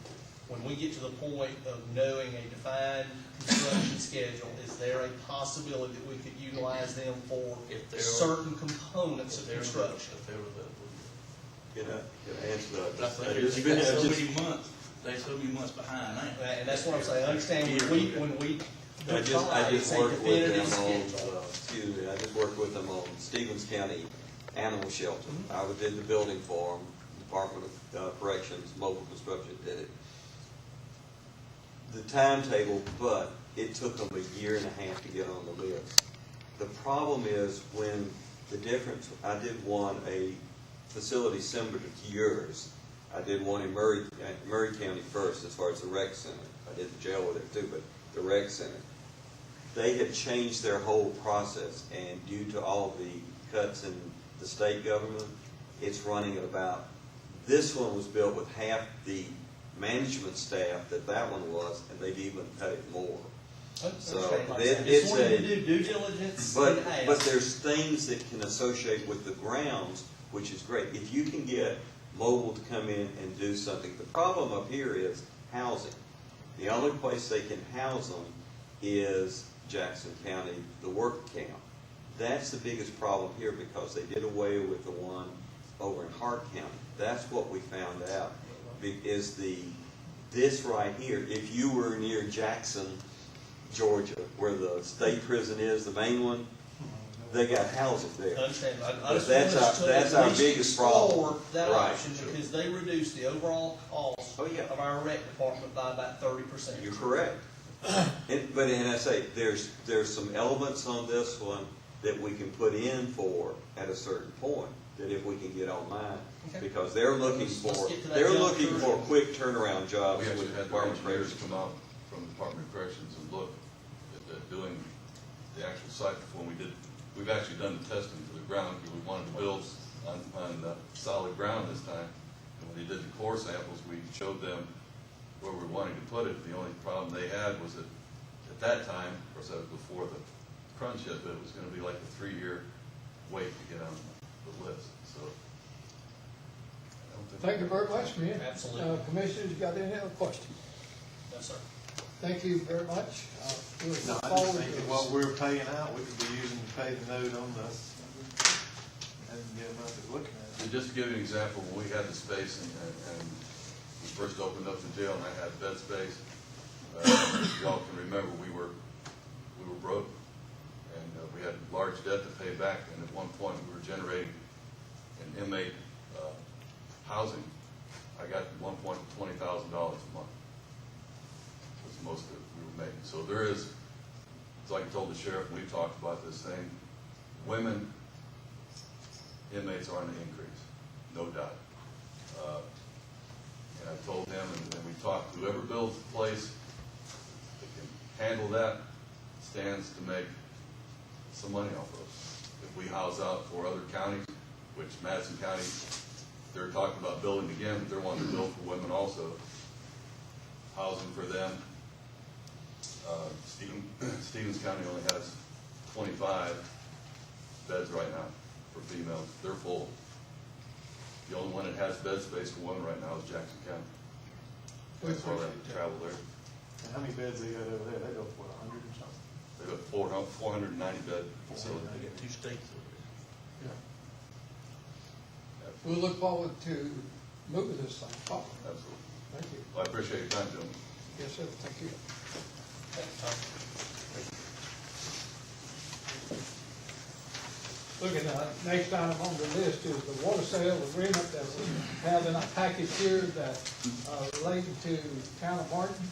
When we get to the point of knowing a defined construction schedule, is there a possibility that we could utilize them for If they're- certain components of construction? If they were available. Can I answer that? That's like, it's been so many months, they're so many months behind now. And that's what I'm saying. I understand when we I define, just say, worked with definitive them schedule. on, excuse me, I just worked with them on Stevens County Animal Shelter. I did the building for them, Department of Corrections, Mobile Construction did it. The timetable, but it took them a year and a half to get on the list. The problem is when the difference, I did a facility similar to yours. I did one in Murray County first as far as the rec center. I did the jail with it too, but the rec center. They had changed their whole process, and due to all the cuts in the state government, it's running at about, this one was built with half the management staff that one was, and they've even cut it more. So it's wanted to do due diligence. but and ask. there's things that can associate with the grounds, which is great. If you can get mobile to come in and do something, the problem up here is housing. The only place they can house them is Jackson County, the work camp. That's the biggest problem here because they did away with the one over in Hart County. That's what we found out, is this right here. If you were near Jackson, Georgia, where the state prison is, the main one, they got housing there. I understand. I But just that's want us our- to that's at our least biggest problem. explore that Right, option sure. because they reduce the overall cost Oh, yeah. of our rec department by about 30%. You're correct. But I say, there's some elements on this one that we can put in for at a certain point, that if we can get online, Okay. because they're looking Let's for, get to that they're jump looking first. for quick turnaround jobs We actually with had the Department of engineers Corrections. come out from the Department of Corrections and look at doing the actual site before we did. We've actually done the testing to the ground because we wanted to build on solid ground this time. And when they did the core samples, we showed them where we were wanting to put it. The only problem they had was that at that time, of course that was before the crunch hit, but it was going to be like a 3-year wait to get on the list. So. I don't think- Thank you very much, man. Absolutely. Commissioners, you got any other questions? No, sir. Thank you very much. We look No, I forward just think to that what we're paying out, we could be using to pay the note on the, and get them up and looking at it. And just to give you an example, when we had the space and we first opened up the jail and I had bed space, y'all can remember we were broke and we had large debt to pay back, and at one point we were generating an inmate housing. I got at one point $20,000 a month. Was most of it we were making. So there is, it's like I told the sheriff, we talked about this thing, women inmates are on the increase, no doubt. And I told him, and we talked, whoever builds the place that can handle that stands to make some money off of it. If we house out for other counties, which Madison County, they're talking about building again, but they're wanting to build for women also. Housing for them. Stevens County only has 25 beds right now for females. They're full. The only one that has bed space for women right now is Jackson County. That's why they have to travel there. And how many beds they got over there? They go for 100 or something? They've got 490 bed facility. They got 2 states over there. We'll look forward to moving this thing forward. Absolutely. Thank you. Well, I appreciate your time, gentlemen. Yes, sir, thank you. Looking, next item on the list is the water sale agreement that we have in our package here that related to Town of Martin.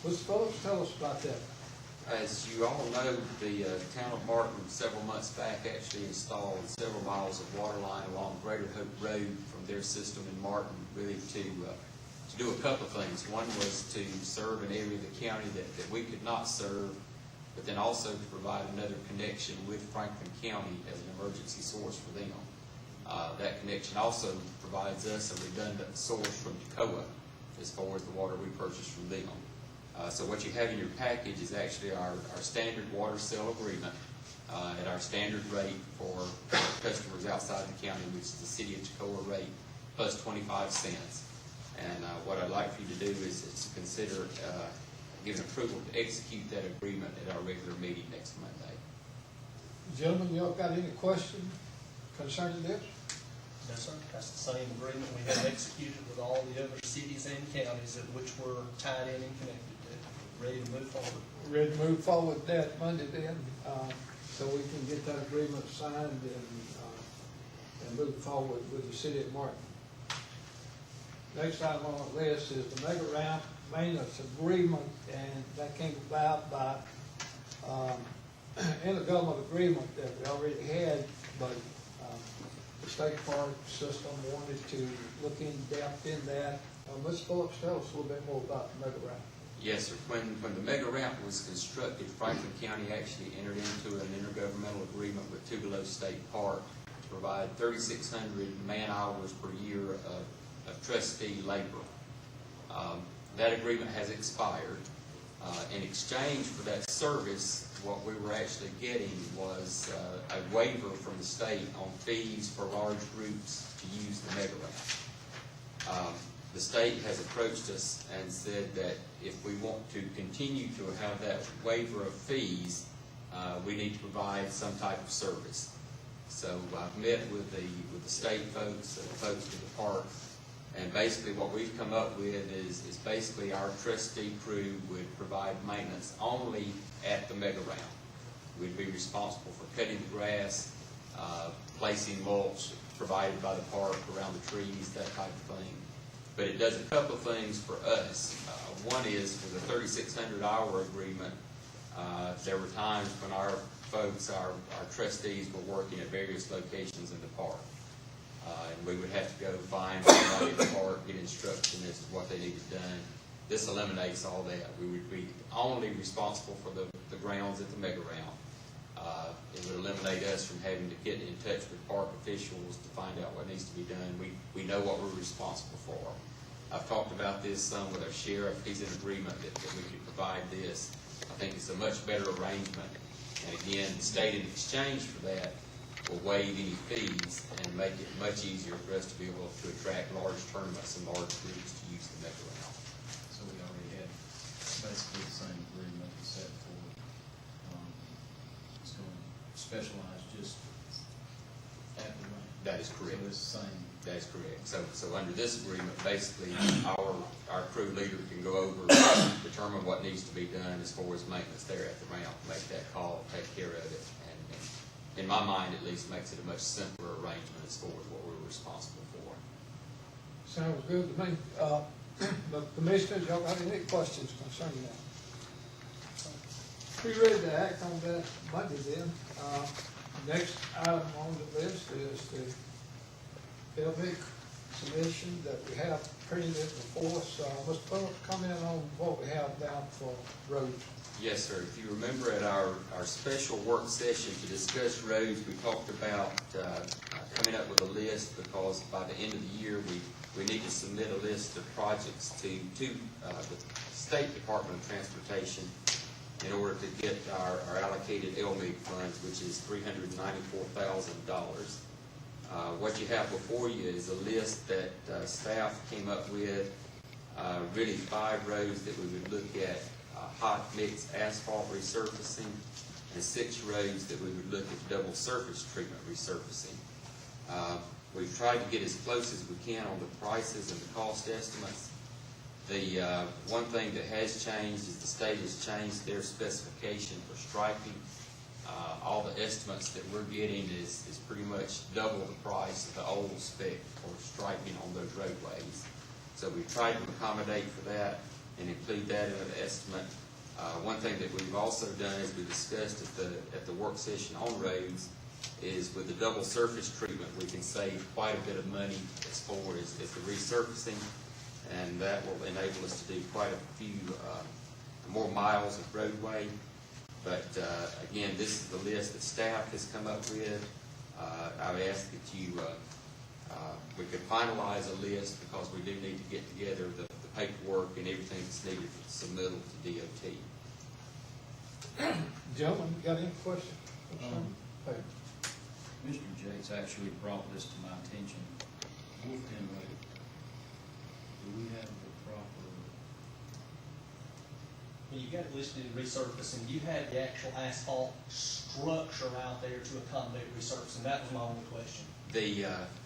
Mr. Phillips, tell us about that. As you all know, the Town of Martin several months back actually installed several miles of water line along Greater Hope Road from their system in Martin, really to do a couple of things. One was to serve an area of the county that we could not serve, but then also to provide another connection with Franklin County as an emergency source for them. That connection also provides us a redundant source from Toccoa as far as the water we purchase from them. So what you have in your package is actually our standard water sale agreement at our standard rate for customers outside the county, which is the city of Toccoa rate plus 25 cents. And what I'd like for you to do is to consider giving approval to execute that agreement at our regular meeting next Monday. Gentlemen, y'all got any questions concerning this? No, sir. That's the same agreement we have executed with all the other cities and counties at which we're tied in and connected to. Ready to move forward. Ready to move forward with that Monday then, so we can get that agreement signed and move forward with the city of Martin. Next item on the list is the mega ramp maintenance agreement, and that came about by intergovernmental agreement that we already had, but the state park system wanted to look in depth in that. Ms. Phillips, tell us a little bit more about the mega ramp. Yes, sir. When the mega ramp was constructed, Franklin County actually entered into an intergovernmental agreement with Tugelo State Park to provide 3,600 man-hours per year of trustee labor. That agreement has expired. In exchange for that service, what we were actually getting was a waiver from the state on fees for large groups to use the mega ramp. The state has approached us and said that if we want to continue to have that waiver of fees, we need to provide some type of service. So I've met with the state folks, the folks at the park, and basically what we've come up with is basically our trustee crew would provide maintenance only at the mega ramp. We'd be responsible for cutting the grass, placing mulch provided by the park around the trees, that type of thing. But it does a couple of things for us. One is for the 3,600-hour agreement, there were times when our folks, our trustees were working at various locations in the park. And we would have to go find somebody in the park, get instruction as to what they needed done. This eliminates all that. We would be only responsible for the grounds at the mega ramp. It would eliminate us from having to get in touch with park officials to find out what needs to be done. We know what we're responsible for. I've talked about this some with our sheriff. He's in agreement that we could provide this. I think it's a much better arrangement. And again, the state in exchange for that will waive any fees and make it much easier for us to be able to attract large tournaments and large groups to use the mega ramp. So we already had basically the same agreement set for, it's going to specialize just at the ramp. That is correct. So it's the same. That is correct. So under this agreement, basically, our crew leader can go over, determine what needs to be done as far as maintenance there at the ramp, make that call, take care of it, and in my mind, at least, makes it a much simpler arrangement as far as what we're responsible for. Sounds good to me. The commissioners, y'all got any questions concerning that? We ready to act on that Monday then. Next item on the list is the LV Commission that we have printed it before us. Mr. Phillips, comment on what we have down for roads. Yes, sir. If you remember at our special work session to discuss roads, we talked about coming up with a list, because by the end of the year, we need to submit a list of projects to the State Department of Transportation in order to get our allocated LMIG funds, which is $394,000. What you have before you is a list that staff came up with, really 5 roads that we would look at hot mix asphalt resurfacing, and 6 roads that we would look at double surface treatment resurfacing. We've tried to get as close as we can on the prices and the cost estimates. The one thing that has changed is the state has changed their specification for striping. All the estimates that we're getting is pretty much double the price of the old spec for striping on those roadways. So we've tried to accommodate for that and include that in the estimate. One thing that we've also done, as we discussed at the work session on roads, is with the double surface treatment, we can save quite a bit of money as far as the resurfacing, and that will enable us to do quite a few more miles of roadway. But again, this is the list that staff has come up with. I would ask that we could finalize a list, because we do need to get together the paperwork and everything that's needed for the submittal to DOT. Gentlemen, you got any questions? Hey. Mr. Jakes actually brought this to my attention. Wolfton Road, do we have the proper? Well, you got it listed in resurfacing. You had the actual asphalt structure out there to accommodate resurfacing. That was my only question.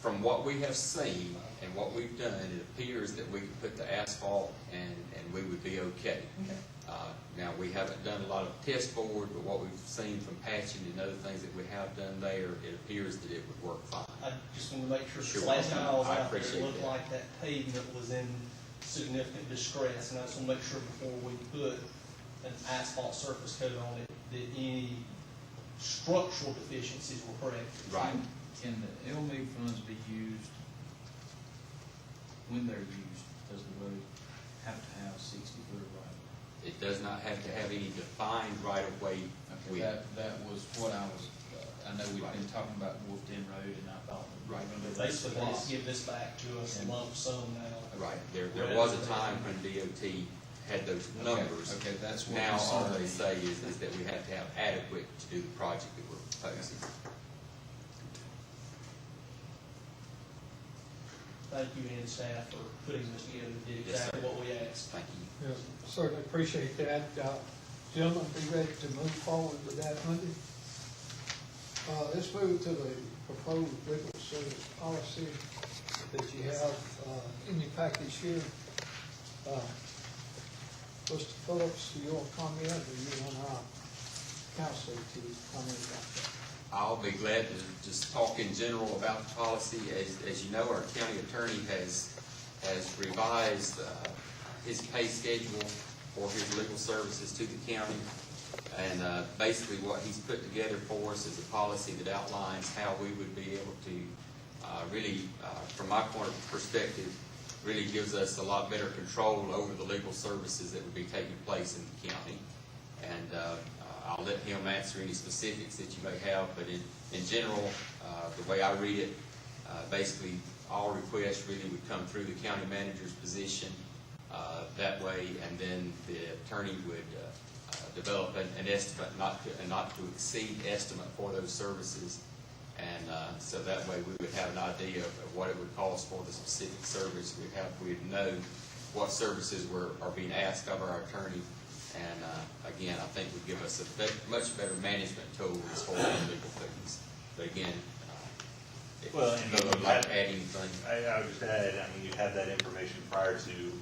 From what we have seen and what we've done, it appears that we could put the asphalt and we would be okay. Now, we haven't done a lot of test board, but what we've seen from patching and other things that we have done there, it appears that it would work fine. I just want to make sure, Sure. last time I was I out there, it appreciate looked that. like that pavement was in significant distress, and I just want to make sure before we put an asphalt surface coat on it, that any structural deficiencies were corrected. Right. Can the LMIG funds be used, when they're used, does the road have to have 60-foot right? It does not have to have any defined right-of-way Okay, width. that was what I was, I know we've been talking about Wolfton Road, and I thought we were Right. going to do Basically, they just this. give this back to us in lump sum now. Right, there was a time when DOT had those numbers. Okay, that's what Now, all concerned they me. say is that we have to have adequate to do the project that we're proposing. Thank you and staff for putting this together, did Yes, exactly sir. what we asked. Thank you. Yes, certainly appreciate that. Gentlemen, be ready to move forward with that Monday. Let's move to the proposed legal service policy that you have in your package here. Mr. Phillips, do you want to comment, or you want our counsel to comment about that? I'll be glad to just talk in general about the policy. As you know, our county attorney has revised his pay schedule for his legal services to the county. And basically what he's put together for us is a policy that outlines how we would be able to really, from my point of perspective, really gives us a lot better control over the legal services that would be taking place in the county. And I'll let him answer any specifics that you may have, but in general, the way I read it, basically all requests really would come through the county manager's position that way, and then the attorney would develop an estimate, not to exceed estimate for those services. And so that way we would have an idea of what it would cost for the specific service. We'd know what services are being asked of our attorney. And again, I think would give us a much better management tool as far as legal fees. But again, Well, if and you would like to add anything. I would just add, I mean, you have that information prior to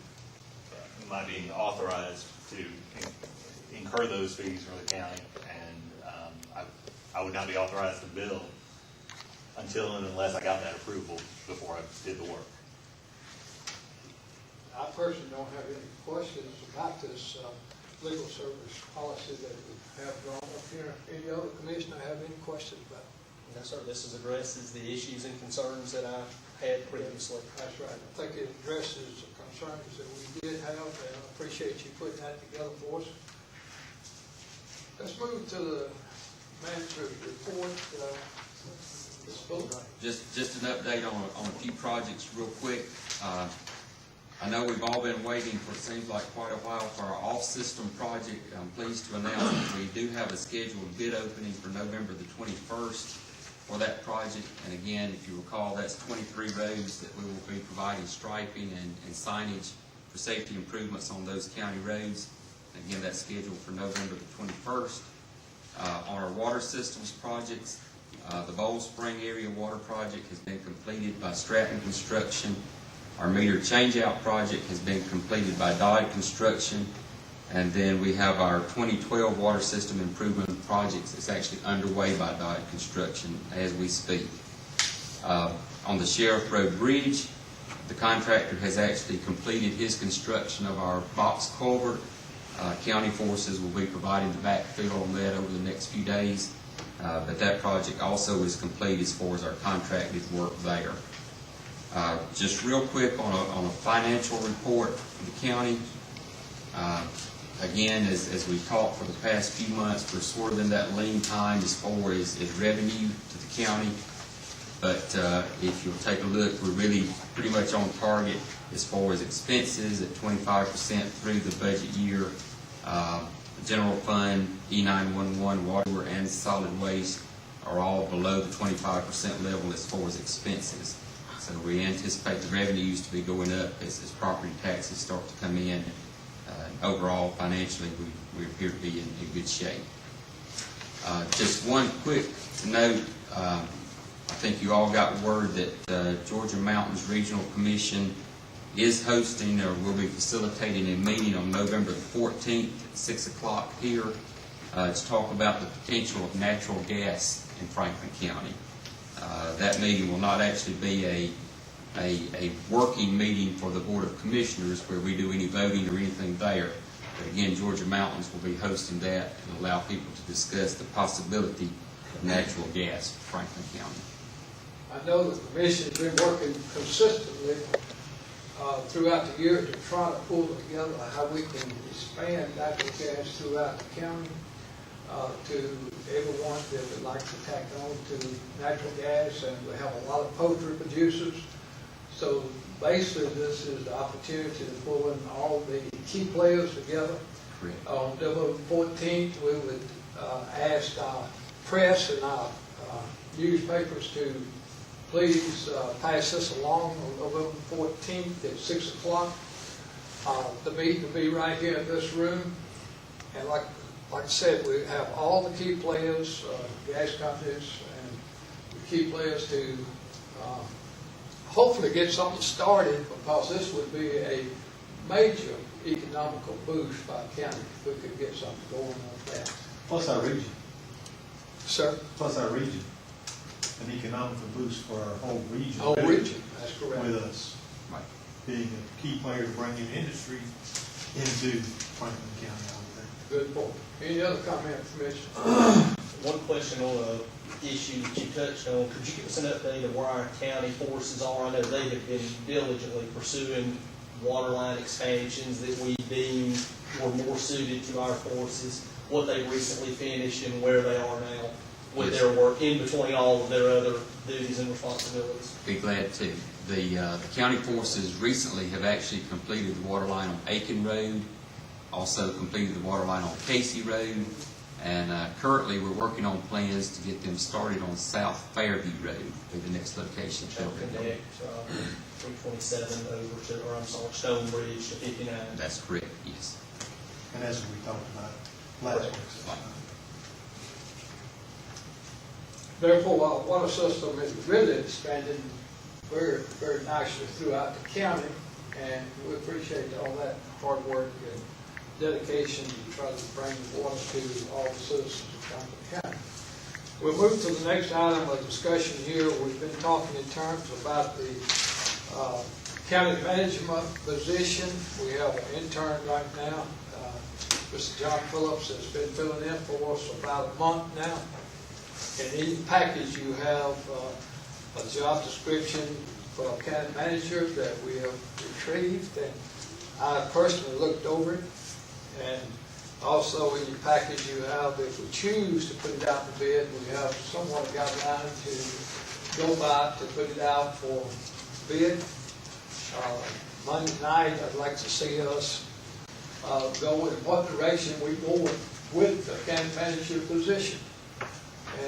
my being authorized to incur those fees for the county, and I would not be authorized to bill until and unless I got that approval before I did the work. I personally don't have any questions about this legal service policy that we have drawn up here. Any other commissioner have any questions about it? No, sir, this addresses the issues and concerns that I had previously. That's right. I think it addresses the concerns that we did have, and I appreciate you putting that together for us. Let's move to the manager's report. Ms. Fuller. Just an update on a few projects real quick. I know we've all been waiting for, it seems like quite a while, for our off-system project. I'm pleased to announce that we do have a scheduled bid opening for November the 21st for that project. And again, if you recall, that's 23 roads that we will be providing striping and signage for safety improvements on those county roads. And again, that's scheduled for November the 21st. On our water systems projects, the Bowl Spring area water project has been completed by Stratton Construction. Our meter changeout project has been completed by Dodd Construction. And then we have our 2012 water system improvement projects that's actually underway by Dodd Construction as we speak. On the Sheriff Road Bridge, the contractor has actually completed his construction of our box culvert. County forces will be providing the backfill on that over the next few days. But that project also is complete as far as our contracted work there. Just real quick on a financial report for the county. Again, as we've talked for the past few months, we're sort of in that lean time as far as revenue to the county. But if you'll take a look, we're really pretty much on target as far as expenses at 25% through the budget year. The general fund, E911, water, and solid waste are all below the 25% level as far as expenses. So we anticipate the revenues to be going up as property taxes start to come in. Overall, financially, we appear to be in good shape. Just one quick note, I think you all got word that Georgia Mountains Regional Commission is hosting or will be facilitating a meeting on November the 14th at 6 o'clock here to talk about the potential of natural gas in Franklin County. That meeting will not actually be a working meeting for the Board of Commissioners where we do any voting or anything there. But again, Georgia Mountains will be hosting that and allow people to discuss the possibility of natural gas for Franklin County. I know the commission's been working consistently throughout the year to try to pull together how we can expand natural gas throughout the county to everyone that would like to tack on to natural gas, and we have a lot of poultry producers. So basically, this is the opportunity to pull in all the key players together. Correct. On November 14th, we would ask our press and our newspapers to please pass this along on November 14th at 6 o'clock. The meeting will be right here in this room. And like I said, we have all the key players, gas companies, and the key players to hopefully get something started, because this would be a major economical boost by the county if we could get something going on that. Plus our region. Sir? Plus our region. An economical boost for our whole region. Whole region, that's correct. With us Right. being a key player to bring in industry into Franklin County, I would think. Good point. Any other comment, Commissioner? One question on a issue that you touched on. Could you give us an update of where our county forces are? I know they have been diligently pursuing water line expansions that we deem were more suited to our forces, what they recently finished and where they are now with Yes. their work in between all of their other duties and responsibilities. Be glad to. The county forces recently have actually completed the water line on Aiken Road, also completed the water line on Casey Road, and currently we're working on plans to get them started on South Fairview Road, be the next location. Shall connect 327 over to, or I'm sorry, Stonebridge to 59. That's correct, yes. And as we talked about last week. Therefore, our water system is really expanding very, very nicely throughout the county, and we appreciate all that hard work and dedication to try to bring water to all the citizens of Franklin County. We'll move to the next item of discussion here. We've been talking in terms about the county management position. We have an intern right now, Mr. John Phillips, has been filling in for us about a month now. In each package, you have a job description, for a county manager that we have retrieved, and I personally looked over it. And also in your package you have, if we choose to put it out to bid, we have somewhat guideline to go by to put it out for bid. Monday night, I'd like to see us go in what direction we go with the county manager position.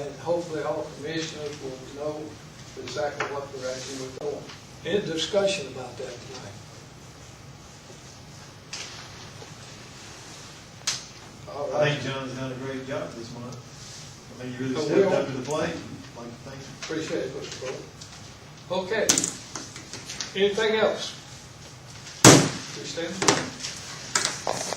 And hopefully all commissioners will know exactly what direction we're going. Any discussion about that tonight? All I right. think John's done a great job this month. I mean, you really So stepped we'll- up to the plate. I'd like to thank you. Appreciate it, Mr. Crowe. Okay. Anything else? Please stand.